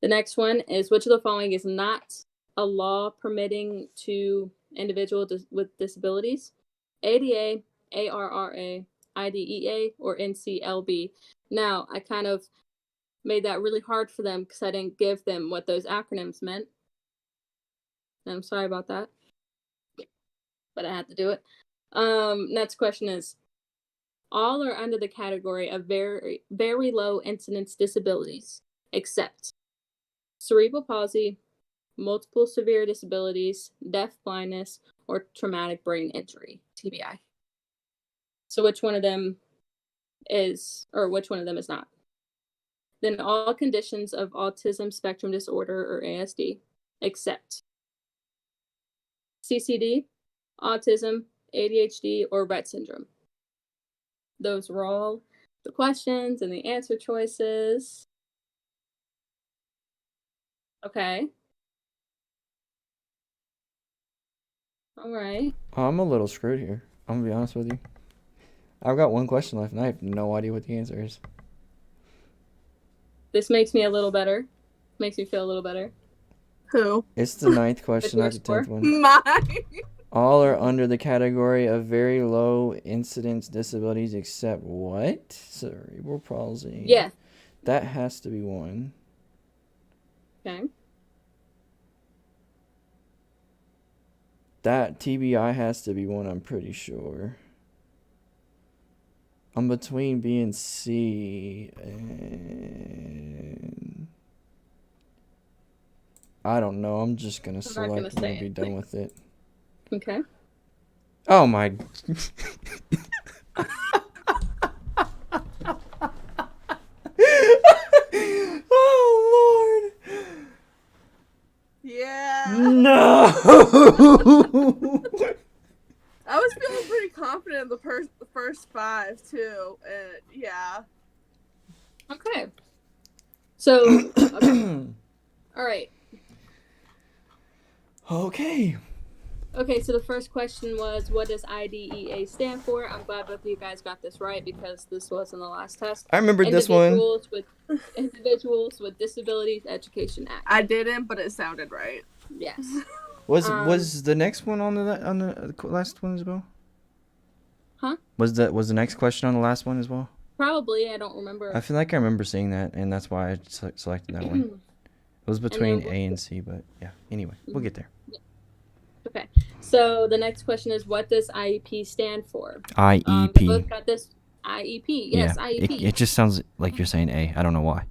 The next one is, which of the following is not a law permitting to individuals with disabilities? ADA, ARRA, IDEA, or NCLB? Now, I kind of made that really hard for them because I didn't give them what those acronyms meant. And I'm sorry about that, but I had to do it. Next question is, all are under the category of very, very low incidence disabilities, except cerebral palsy, multiple severe disabilities, deaf blindness, or traumatic brain injury, TBI. So which one of them is not? Then all conditions of autism spectrum disorder, or ASD, except CCD, autism, ADHD, or Rett syndrome. Those were all the questions and the answer choices. Okay. All right. I'm a little screwed here. I'm gonna be honest with you. I've got one question left, and I have no idea what the answer is. This makes me a little better. Makes me feel a little better. Who? It's the 9th question, not the 10th one. Mine. All are under the category of very low incidence disabilities except what? Cerebral palsy. Yeah. That has to be one. Okay. That TBI has to be one, I'm pretty sure. I'm between B and C, and I don't know. I'm just gonna select it and be done with it. Okay. Oh my. Oh Lord. Yeah. No. I was feeling pretty confident in the first 5 too, and yeah. Okay. So, okay. All right. Okay. Okay, so the first question was, what does IDEA stand for? I'm glad both of you guys got this right because this wasn't the last test. I remembered this one. Individuals with Disabilities Education Act. I didn't, but it sounded right. Yes. Was the next one on the last one as well? Huh? Was the next question on the last one as well? Probably. I don't remember. I feel like I remember seeing that, and that's why I selected that one. It was between A and C, but yeah. Anyway, we'll get there. Yeah. Okay. So the next question is, what does IEP stand for? IEP. We both got this. IEP. Yes, yeah, IEP. It just sounds like you're saying A. I don't know why.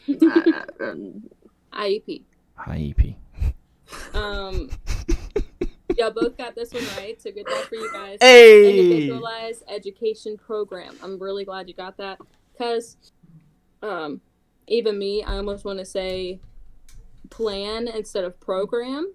IEP. IEP. Y'all both got this one right, so good job for you guys. Hey! Individualized Education Program. I'm really glad you got that, because even me, I almost want to say plan instead of program.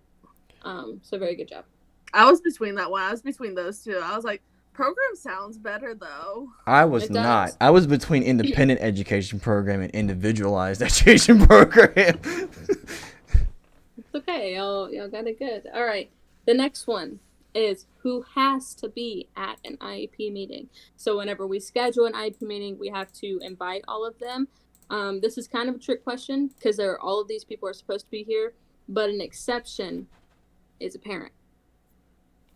So very good job. I was between that one. I was between those two. I was like, program sounds better though. I was not. I was between independent education program and individualized education program. It's okay. Y'all got it good. All right. The next one. is who has to be at an IEP meeting. So whenever we schedule an IEP meeting, we have to invite all of them. This is kind of a trick question because all of these people are supposed to be here, but an exception is a parent.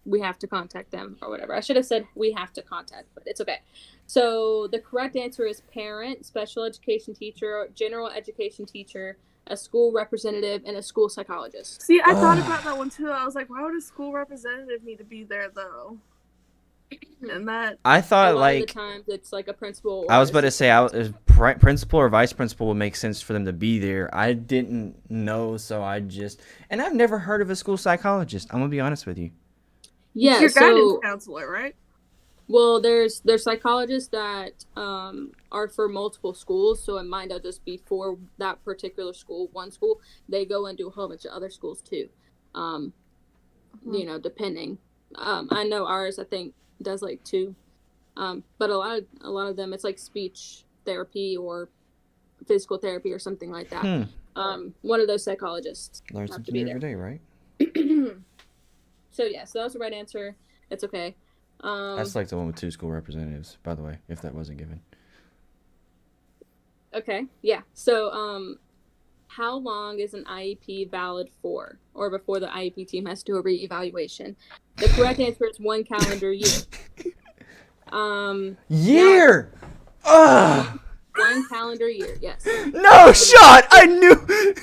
We have to contact them or whatever. I should have said we have to contact, but it's okay. So the correct answer is parent, special education teacher, general education teacher, a school representative, and a school psychologist. See, I thought about that one too. I was like, why would a school representative need to be there though? And that I thought a lot like of the times it's like a principal. I was about to say, principal or vice principal would make sense for them to be there. I didn't know, so and I've never heard of a school psychologist. I'm gonna be honest with you. Yeah, your guidance counselor, right? Well, there's psychologists that are for multiple schools, so it might not just be for that particular school, one school. They go and do a whole bunch of other schools too. You know, depending. I know ours, I think, does like 2, but a lot of them, it's like speech therapy or physical therapy or something like that. One of those psychologists. Learn something new every day, right? So yeah, so that was the right answer. It's okay. That's like the one with 2 school representatives, by the way, if that wasn't given. Okay, yeah. So, how long is an IEP valid for, or before the IEP team has to do a reevaluation? The correct answer is 1 calendar year. Year. Ugh. 1 calendar year. Yes. No shot. I knew.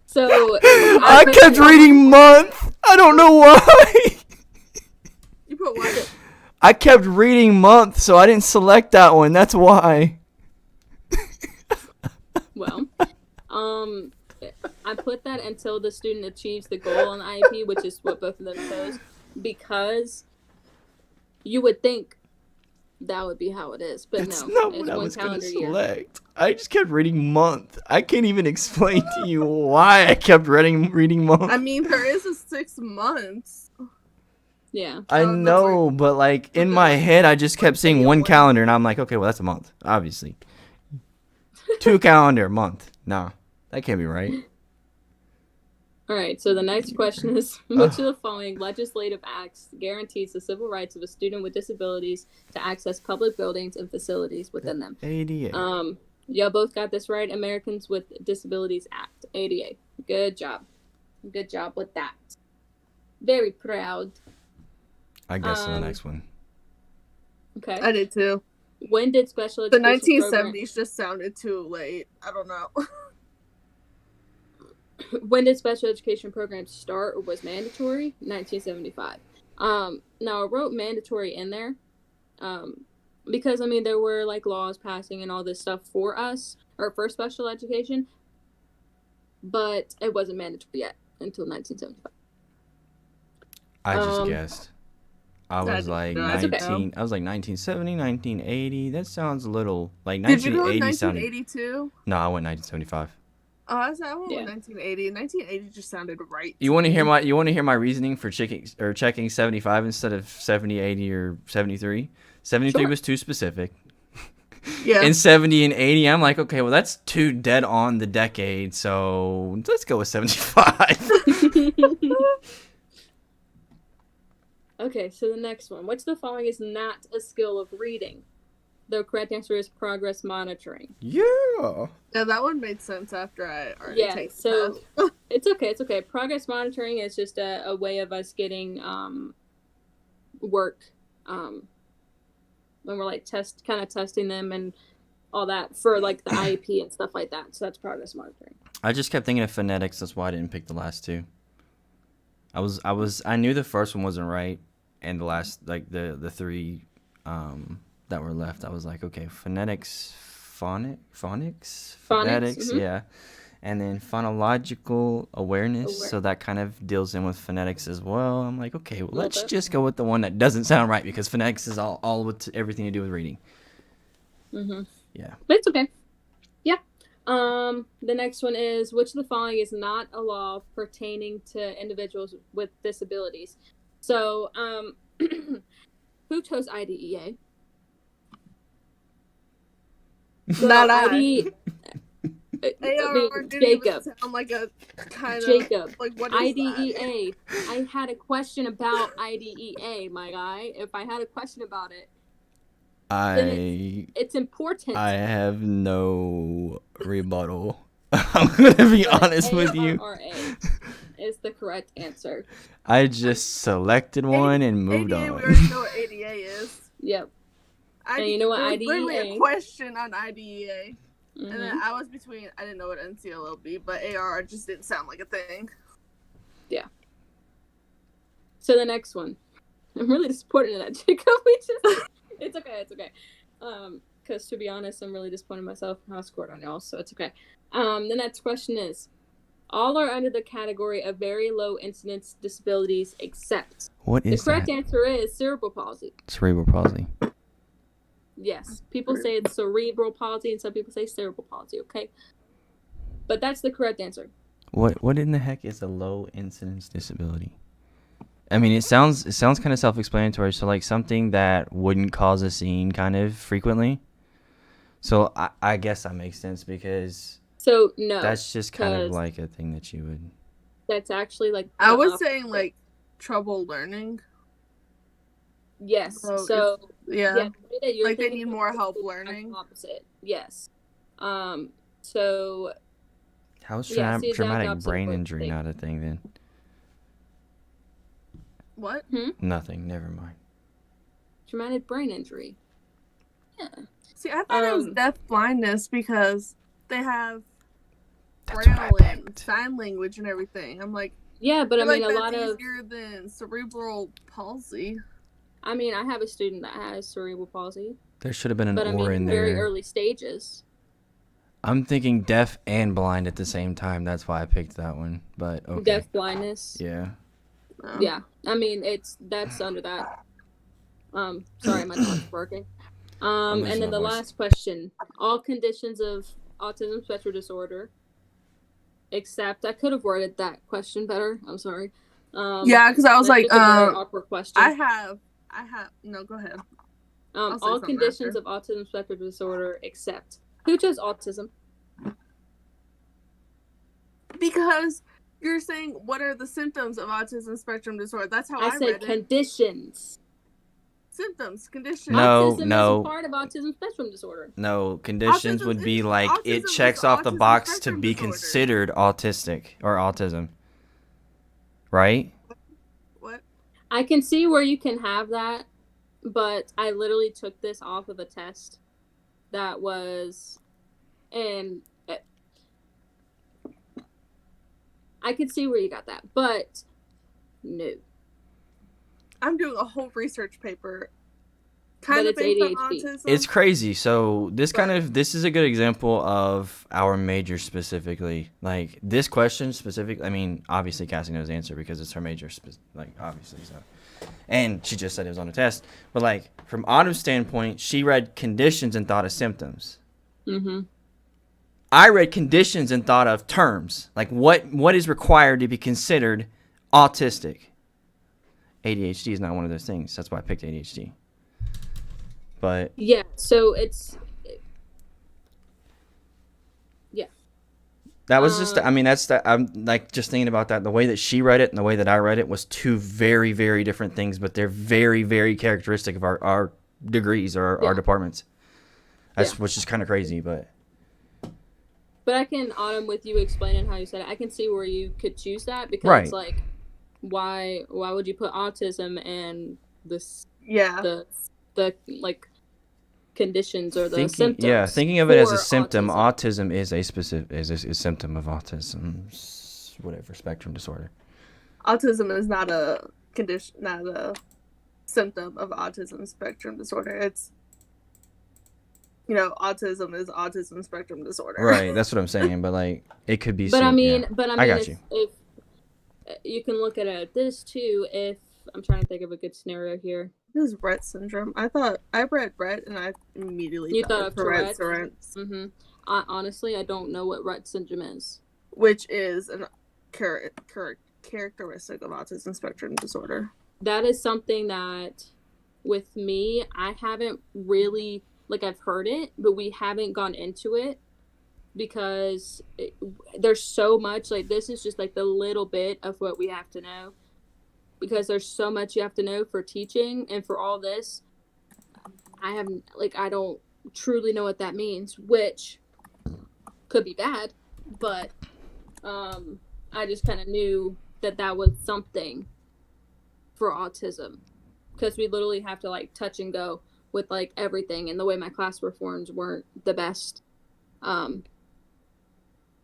So I kept reading month. I don't know why. You put what? I kept reading month, so I didn't select that one. That's why. Well, I put that until the student achieves the goal on the IEP, which is what both of them chose, because you would think that would be how it is, but That's no, not it's what I 1 was going to calendar year. select. I just kept reading month. I can't even explain to you why I kept reading month. I mean, there is a 6 months. Yeah. I know, but like in my head, I just kept saying 1 calendar, and I'm like, okay, well, that's a month, obviously. 2 calendar month. No, that can't be right. All right, so the next question is, which of the following legislative acts guarantees the civil rights of a student with disabilities to access public buildings and facilities within them? ADA. Y'all both got this right. Americans with Disabilities Act, ADA. Good job. Good job with that. Very proud. I guess the next one. Okay. I did too. When did special The education 1970s just sounded too late. I don't know. When did special education programs start or was mandatory? 1975. Now I wrote mandatory in there, because I mean there were like laws passing and all this stuff for us or for special education, but it wasn't mandatory yet until 1975. I just guessed. I was like 19. Okay. I was like 1970, 1980. That sounds a little like Did you go 1980 with sounded. 1982? No, I went 1975. Oh, I went with 1980. 1980 just sounded right. You want to hear my reasoning for checking 75 instead of 70, 80, or 73? 73 was too specific. Yeah. And 70 and 80, I'm like, okay, well that's too dead on the decade, so let's go with 75. Okay, so the next one. Which of the following is not a skill of reading? The correct answer is progress monitoring. Yeah. Yeah, that one made sense after I already taken so that. it's okay. Progress monitoring is just a way of us getting work when we're like testing them and all that for like the IEP and stuff like that. So that's progress monitoring. I just kept thinking of phonetics. That's why I didn't pick the last 2. I knew the first one wasn't right, and the last like the 3 that were left, I was like, okay, phonetics, yeah, and then phonological awareness. So that kind of deals in with phonetics as well. I'm like, okay, well, let's just go with the one that doesn't sound right because phonetics is all with everything to do with reading. Yeah, but it's okay. Yeah. The next one is, which of the following is not a law pertaining to individuals with disabilities? So, who chose IDEA? So Not I. I mean, AR didn't Jacob. even sound like a kind Jacob. of like what is IDEA. I had a question about IDEA, my guy. If I had a question about it, it's important. I have no rebuttal. I'm gonna be honest with you. ARRA is the correct answer. I just selected one and moved ADA, on. we already know what ADA is. Yep. And you know what there was IDEA? literally a question on IDEA. Mhm. And then I was between, I didn't know what NCLOB, but AR just didn't sound like a thing. Yeah. So the next one. I'm really disappointed in that, Jacob. It's okay. Because to be honest, I'm really disappointed in myself how I scored on y'all, so it's okay. The next question is, all are under the category of very low incidence disabilities except. What is the correct that? answer is cerebral palsy. Cerebral palsy. Yes. People say it's cerebral palsy and some people say cerebral palsy, okay? But that's the correct answer. What in the heck is a low incidence disability? I mean, it sounds kind of self-explanatory. So like something that wouldn't cause a scene kind of frequently. So I guess that makes sense because so no, that's just kind of like a thing that you would. That's actually like. I was saying like trouble learning. Yes. So yeah the way that you're like they thinking need more help learning. Opposite. Yes. So. How's traumatic brain injury not a thing then? What? Nothing. Never mind. Traumatic brain injury. Yeah. See, I thought it was deaf blindness because they have braille and sign language and everything. I'm like, yeah, but I mean, like a lot of easier than cerebral palsy. I mean, I have a student that has cerebral palsy. There should have been an but, or in there. Very early stages. I'm thinking deaf and blind at the same time. That's why I picked that one. But okay. Deaf blindness. Yeah. Yeah. I mean, that's under that. Sorry, my dog's barking. And then the last question: all conditions of autism spectrum disorder, except I could have worded that question better. I'm sorry. Yeah, because I was like, a very awkward question. I have. No, go ahead. All conditions of autism spectrum disorder, except who chose autism? Because you're saying what are the symptoms of autism spectrum disorder? That's how I said read conditions. Symptoms, conditions. Autism is a part of autism spectrum disorder. No, conditions would be like it checks off the box to be considered autistic or autism. Right? What? I can see where you can have that, but I literally took this off of a test that was, and I could see where you got that, but no. I'm doing a whole research paper. But it's ADHD. It's crazy. So this is a good example of our major specifically. Like this question specifically. I mean, obviously Cassie knows the answer because it's her major. Obviously so. And she just said it was on a test. But like from Autumn's standpoint, she read conditions and thought of symptoms. Mm-hmm. I read conditions and thought of terms. Like what is required to be considered autistic. ADHD is not one of those things. That's why I picked ADHD. But yeah, so it's that was just. I mean, that's that. I'm like just thinking about that. The way that she read it and the way that I read it was two very, very different things, but they're very, very characteristic of our degrees or our departments. Which is kind of crazy, but I can, Autumn, with you explaining how you said it, I can see where you could choose that because it's like, why would you put autism and this? Yeah. The like conditions or the symptoms. Yeah, thinking of it as a symptom, autism is a specific is a symptom of autism, whatever spectrum disorder. Autism is not a condition, not a symptom of autism spectrum disorder. It's autism is autism spectrum disorder. Right, that's what I'm saying. But like, it could be. But I mean, I got you. If you can look at it this too, if I'm trying to think of a good scenario here. This is Rett syndrome. I read Rett and I immediately thought of Tourette's. Mm-hmm. Honestly, I don't know what Rett syndrome is. Which is a characteristic of autism spectrum disorder. That is something that, with me, I haven't really, I've heard it, but we haven't gone into it. because there's so much, like, this is just like the little bit of what we have to know, because there's so much you have to know for teaching and for all this. I don't truly know what that means, which could be bad, but I just kind of knew that was something for autism, because we literally have to like touch and go with like everything, and the way my class performs weren't the best.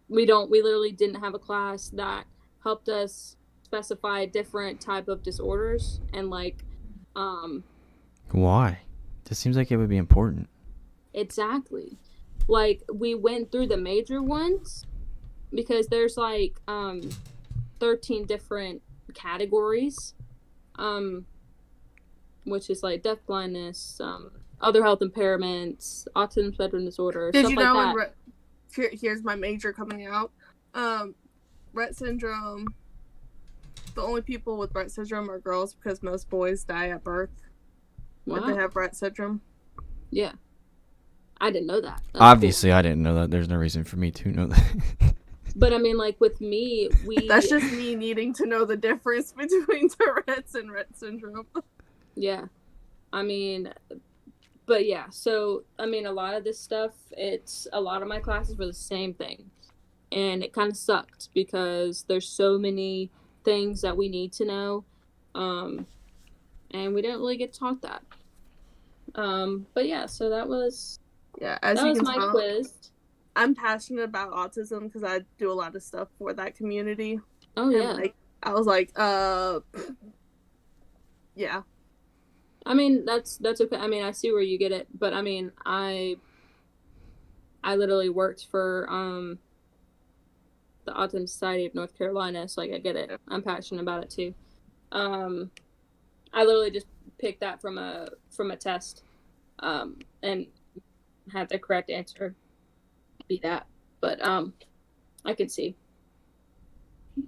We literally didn't have a class that helped us specify different type of disorders, and like Why? This seems like it would be important. exactly, like we went through the major ones, because there's like 13 different categories, which is like deaf, blindness, other health impairments, autism spectrum disorder, Did stuff you like know that. here's my major coming out. Rett syndrome. The only people with Rett syndrome are girls, because most boys die at birth if they have Rett syndrome. Yeah, I didn't know that. That's Obviously, cool. I didn't know that. There's no reason for me to know that. But I mean, like with me, that's just me needing to know the difference between Tourette's and Rett syndrome. Yeah, I mean, but yeah. So I mean, a lot of this stuff, a lot of my classes were the same thing, and it kind of sucked because there's so many things that we need to know, and we didn't really get taught that. But yeah, so that was as you can my tell, quiz. I'm passionate about autism because I do a lot of stuff for that community. Oh yeah. And, like, I was like, yeah. I mean, that's okay. I mean, I see where you get it, but I mean, I literally worked for the Autism Society of North Carolina, so like I get it. I'm passionate about it too. I literally just picked that from a test, and had the correct answer be that. But I could see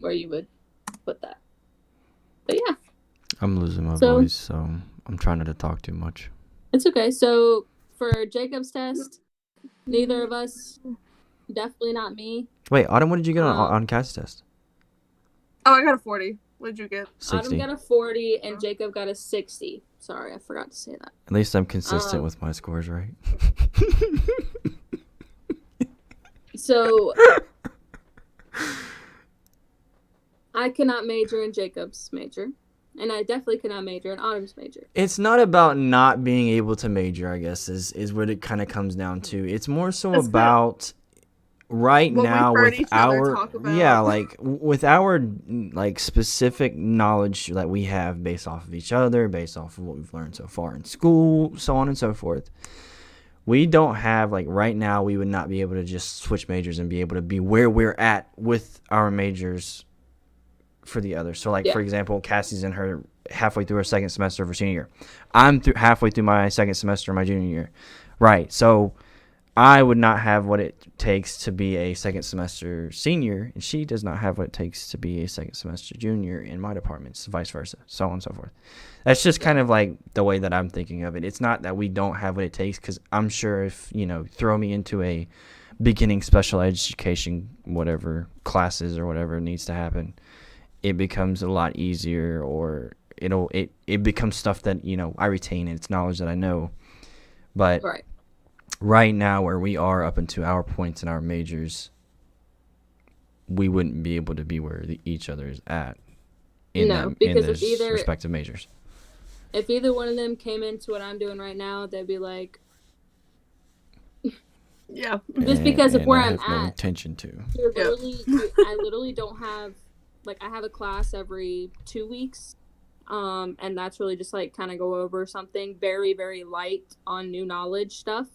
where you would put that. But yeah. I'm losing my voice, so I'm trying not to talk too much. It's okay. So for Jacob's test, neither of us, definitely not me. Wait, Autumn, what did you get on Cass's test? Oh, I got a 40. What did you get? 60. Autumn got a 40 and Jacob got a 60. Sorry, I forgot to say that. At least I'm consistent with my scores, right? So I cannot major in Jacob's major, and I definitely cannot major in Autumn's major. It's not about not being able to major, I guess, is what it kind of comes down to. It's more so about right now with our with our like specific knowledge that we have based off of each other, based off of what we've learned so far in school, so on and so forth. We don't have, like, right now we would not be able to just switch majors and be able to be where we're at with our majors for the others. So, like, for example, Cassie's in her halfway through her second semester of her senior year. I'm halfway through my second semester of my junior year. Right. So I would not have what it takes to be a second semester senior, and she does not have what it takes to be a second semester junior in my department, so vice versa, so on and so forth. That's just kind of like the way that I'm thinking of it. It's not that we don't have what it takes, because I'm sure if, throw me into a beginning special education, whatever, classes or whatever needs to happen, it becomes a lot easier, or it becomes stuff that, I retain, and it's knowledge that I know. But right now, where we are up into our points in our majors, we wouldn't be able to be where each other is at in those respective majors. If either one of them came into what I'm doing right now, they'd be like, yeah. Just because of where I'm at. No intention to. I literally don't have, like, I have a class every 2 weeks. And that's really just like kind of go over something very, very light on new knowledge stuff.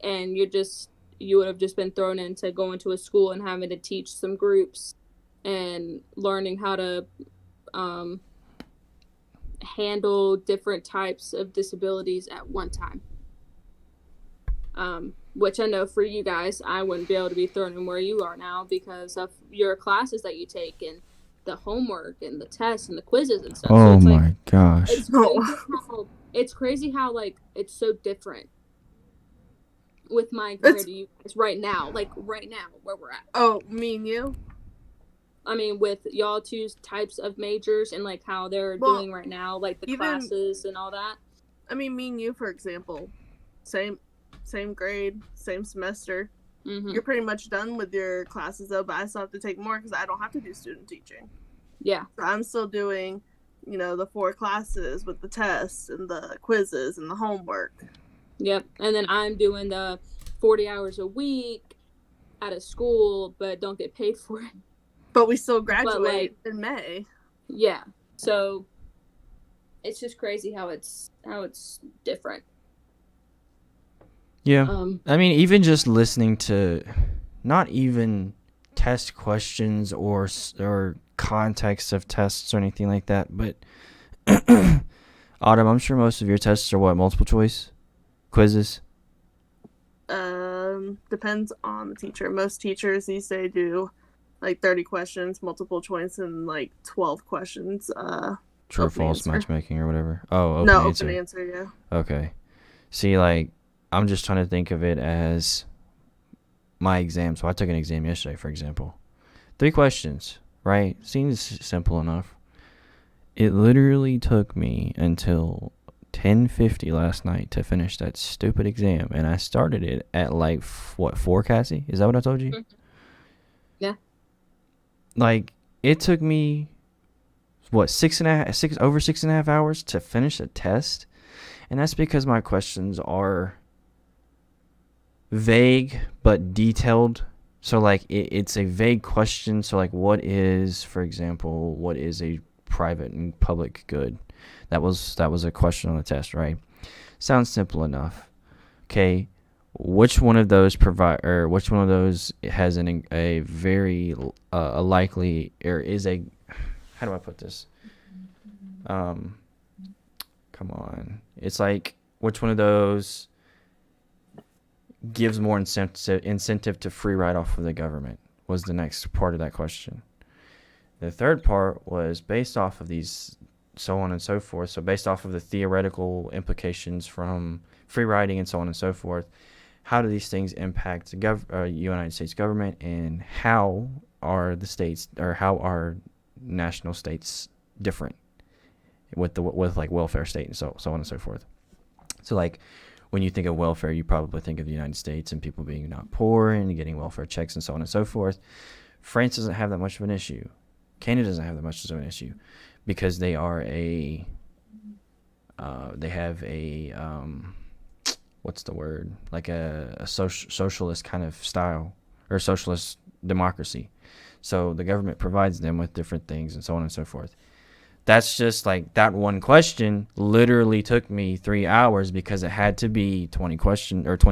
And you would have just been thrown into going to a school and having to teach some groups and learning how to handle different types of disabilities at one time. Which I know for you guys, I wouldn't be able to be thrown in where you are now because of your classes that you take and the homework and the tests and the quizzes and stuff. Oh, so my gosh. It's crazy how like, it's so different. with my compared to you guys right now, like right now where we're at. Oh, me and you? I mean, with y'all two types of majors and like how they're doing right now, like the classes and all that. I mean, me and you, for example, same grade, same semester. Mm-hmm. You're pretty much done with your classes though, but I still have to take more because I don't have to do student teaching. Yeah. So I'm still doing, the 4 classes with the tests and the quizzes and the homework. Yep. And then I'm doing the 40 hours a week out of school, but don't get paid for it. But we still graduate in May. Yeah. So it's just crazy how it's different. Yeah. I mean, even just listening to not even test questions or context of tests or anything like that, but Autumn, I'm sure most of your tests are multiple choice quizzes? Depends on the teacher. Most teachers these days do like 30 questions, multiple choice, and like 12 questions. True or false matchmaking or whatever. Oh, open answer, yeah. Okay. See, like, I'm just trying to think of it as my exam. So I took an exam yesterday, for example. 3 questions, right? Seems simple enough. It literally took me until 10:50 last night to finish that stupid exam, and I started it at like 4, Cassie? Is that what I told you? Yeah. Like, it took me over 6.5 hours to finish a test, and that's because my questions are vague but detailed. So like it's a vague question. So like, what is, for example, what is a private and public good? That was a question on the test, right? Sounds simple enough. Okay, which one of those has a very likely, or is a, how do I put this? Come on. It's like, which one of those gives more incentive to free write-off of the government was the next part of that question. The third part was based off of these, so on and so forth. So based off of the theoretical implications from free riding and so on and so forth, how do these things impact the United States government, and how are the states, or how are national states different with like welfare state and so on and so forth. So like, when you think of welfare, you probably think of the United States and people being not poor and getting welfare checks and so on and so forth. France doesn't have that much of an issue. Canada doesn't have that much of an issue because they are they have a what's the word? Like a socialist kind of style, or socialist democracy. So the government provides them with different things and so on and so forth. That's just like, that one question literally took me 3 hours because it had to be 20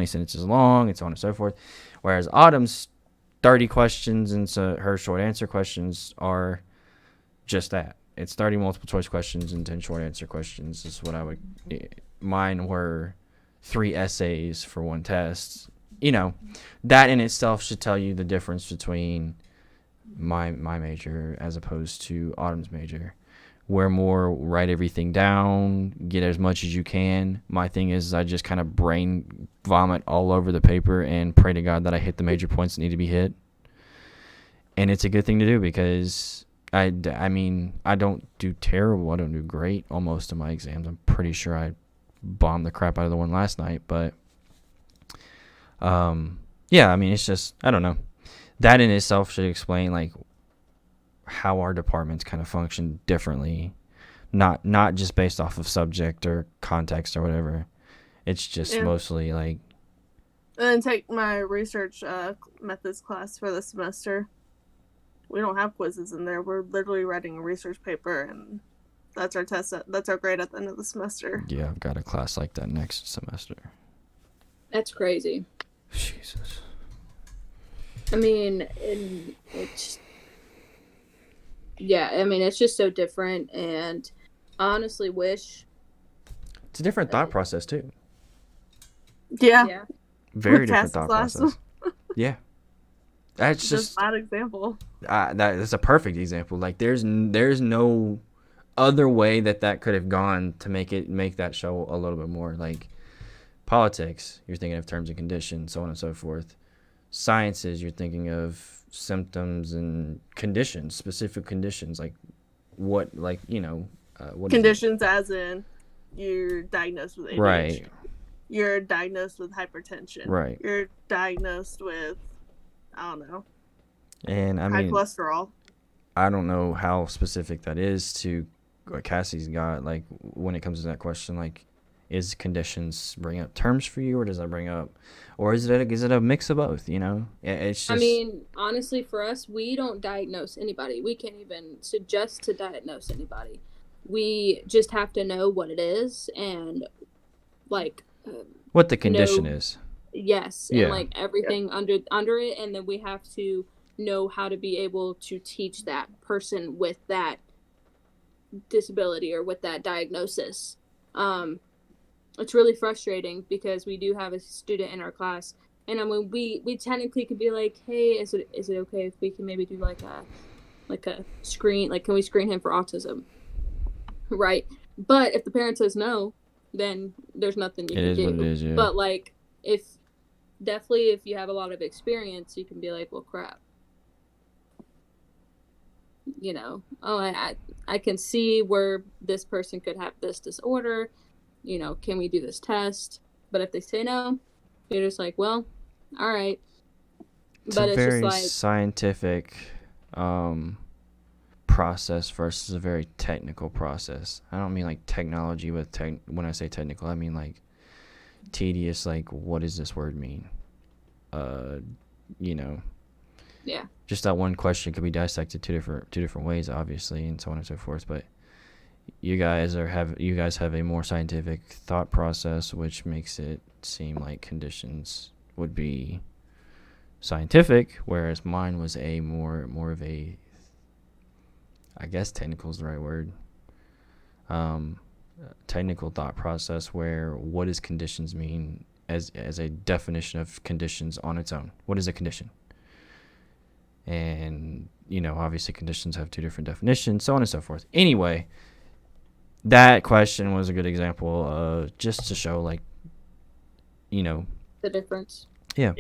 sentences long and so on and so forth. Whereas Autumn's 30 questions and so her short answer questions are just that. It's 30 multiple choice questions and 10 short answer questions is what I would. Mine were 3 essays for 1 test. That in itself should tell you the difference between my major as opposed to Autumn's major. We're more write everything down, get as much as you can. My thing is I just kind of brain vomit all over the paper and pray to God that I hit the major points that need to be hit. And it's a good thing to do because I mean, I don't do terrible. I don't do great on most of my exams. I'm pretty sure I bombed the crap out of the one last night. But, yeah, I mean, it's just, I don't know. That in itself should explain, like, how our departments kind of function differently, not just based off of subject or context or whatever. It's just mostly like. And then take my research methods class for the semester. We don't have quizzes in there. We're literally writing a research paper, and that's our test. That's our grade at the end of the semester. Yeah, I've got a class like that next semester. That's crazy. Jesus. I mean, it's. Yeah, I mean, it's just so different, and I honestly wish... It's a different thought process, too. Yeah. Very different thought process. Yeah. That's just... a bad example. That's a perfect example. Like, there's no other way that could have gone to make that show a little bit more, like, Politics, you're thinking of terms and conditions, so on and so forth. Sciences, you're thinking of symptoms and conditions, specific conditions, like what, like, what Conditions as in you're diagnosed with ADHD. Right. You're diagnosed with hypertension. Right. You're diagnosed with, I don't know, And I high mean, cholesterol. I don't know how specific that is to what Cassie's got. Like, when it comes to that question, like, is conditions bring up terms for you, or does that bring up, or is it a mix of both? It's just. I mean, honestly, for us, we don't diagnose anybody. We can't even suggest to diagnose anybody. We just have to know what it is and, like, what the condition is. Yes, Yeah. and like everything under it, and then we have to know how to be able to teach that person with that disability or with that diagnosis. It's really frustrating because we do have a student in our class, and I mean we technically could be like, hey, is it okay if we can maybe do like a screen, like, can we screen him for autism, right? But if the parent says no, then there's nothing you can do. What it is, yeah. But like, if you have a lot of experience, you can be like, well, crap, I can see where this person could have this disorder, can we do this test? But if they say no, you're just like, well, all right. It's but a it's very just like scientific process versus a very technical process. I don't mean like technology with when I say technical, I mean like tedious, like, what does this word mean? Yeah. Just that one question could be dissected two different ways, obviously, and so on and so forth. But you guys have a more scientific thought process, which makes it seem like conditions would be scientific, whereas mine was a more of a, I guess technical is the right word, technical thought process, where what does conditions mean as a definition of conditions on its own? What is a condition? And obviously conditions have two different definitions, so on and so forth. Anyway, that question was a good example, just to show, like, the difference. Yeah.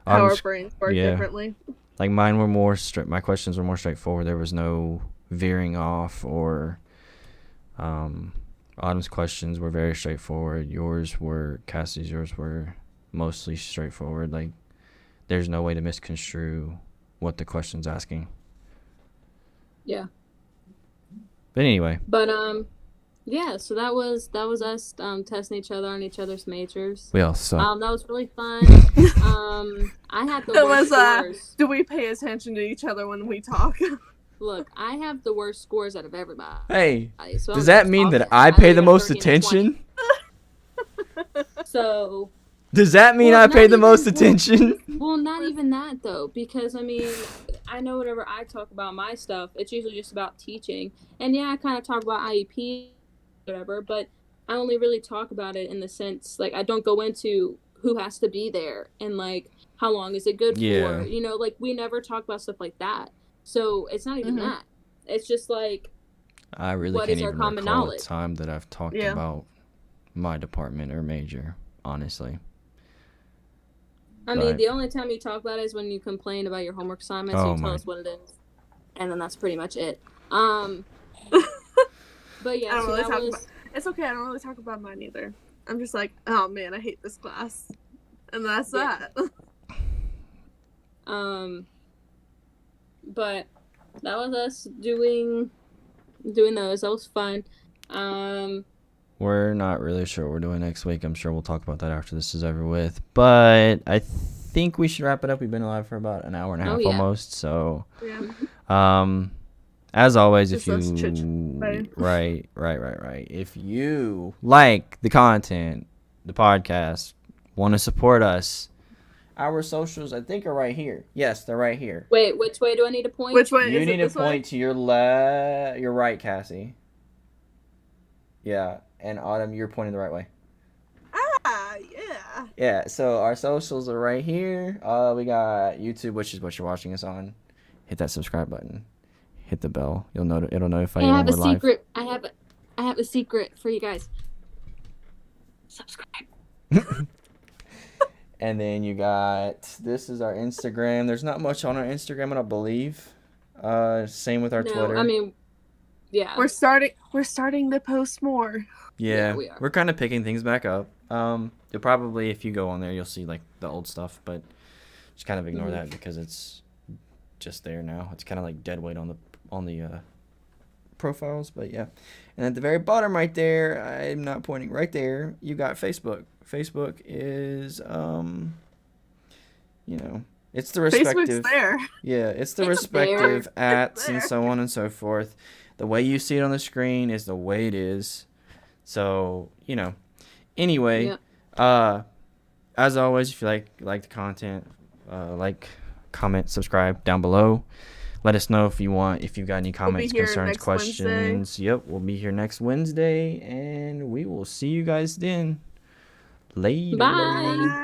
How our brains work differently. Like, mine were more my questions were more straightforward. There was no veering off, or Autumn's questions were very straightforward. Cassie's yours were mostly straightforward. Like, there's no way to misconstrue what the question's asking. Yeah. But anyway. But yeah, so that was us testing each other on each other's majors. We all suck. That was really fun. I had the worst scores. Do we pay attention to each other when we talk? Look, I have the worst scores out of everybody. Hey, so does that mean that I pay the most attention? So. Does that mean I pay the most attention? Well, not even that, though, because, I mean, I know whenever I talk about my stuff, it's usually just about teaching. And, yeah, I kind of talk about IEP, whatever, but I only really talk about it in the sense, like, I don't go into who has to be there and, like, how long is it good for? Like, we never talk about stuff like that. So it's not even that. It's just, like, I really can't even recall a time that I've talked about my department or major, honestly. I mean, the only time you talk about it is when you complain about your homework assignments. You tell us what it is, and then that's pretty much it. But yeah, I don't really talk about. It's okay. I don't really talk about mine either. I'm just like, oh man, I hate this class, and that's that. But that was us doing those. That was fun. We're not really sure what we're doing next week. I'm sure we'll talk about that after this is over with. But I think we should wrap it up. We've been live for about an hour and a half almost. So, as always, if you right. If you like the content, the podcast, want to support us, our socials, I think, are right here. Yes, they're right here. Wait, which way do I need to point? Which way? You need to point to your right, Cassie. Yeah. And Autumn, you're pointing the right way. Yeah. Yeah, so our socials are right here. We got YouTube, which is what you're watching us on. Hit that subscribe button. Hit the bell. It'll notify you when we're live. I have a secret for you guys. Subscribe. And then you got, this is our Instagram. There's not much on our Instagram, I don't believe. Same with our Twitter. I mean, yeah. We're starting to post more. Yeah, we are. we're kind of picking things back up. You'll probably, if you go on there, you'll see like the old stuff, but just kind of ignore that because it's just there now. It's kind of like dead weight on the profiles, but yeah. And at the very bottom right there, I'm not pointing, right there, you got Facebook. Facebook is it's the respective, Facebook's there. yeah, it's the It's respective ats and there. so on and so forth. The way you see it on the screen is the way it is. So, anyway, as always, if you like the content, comment, subscribe down below. Let us know if you've got any comments, concerns, questions. Wednesday. Yep, we'll be here next Wednesday, and we will see you guys then. Later. Bye.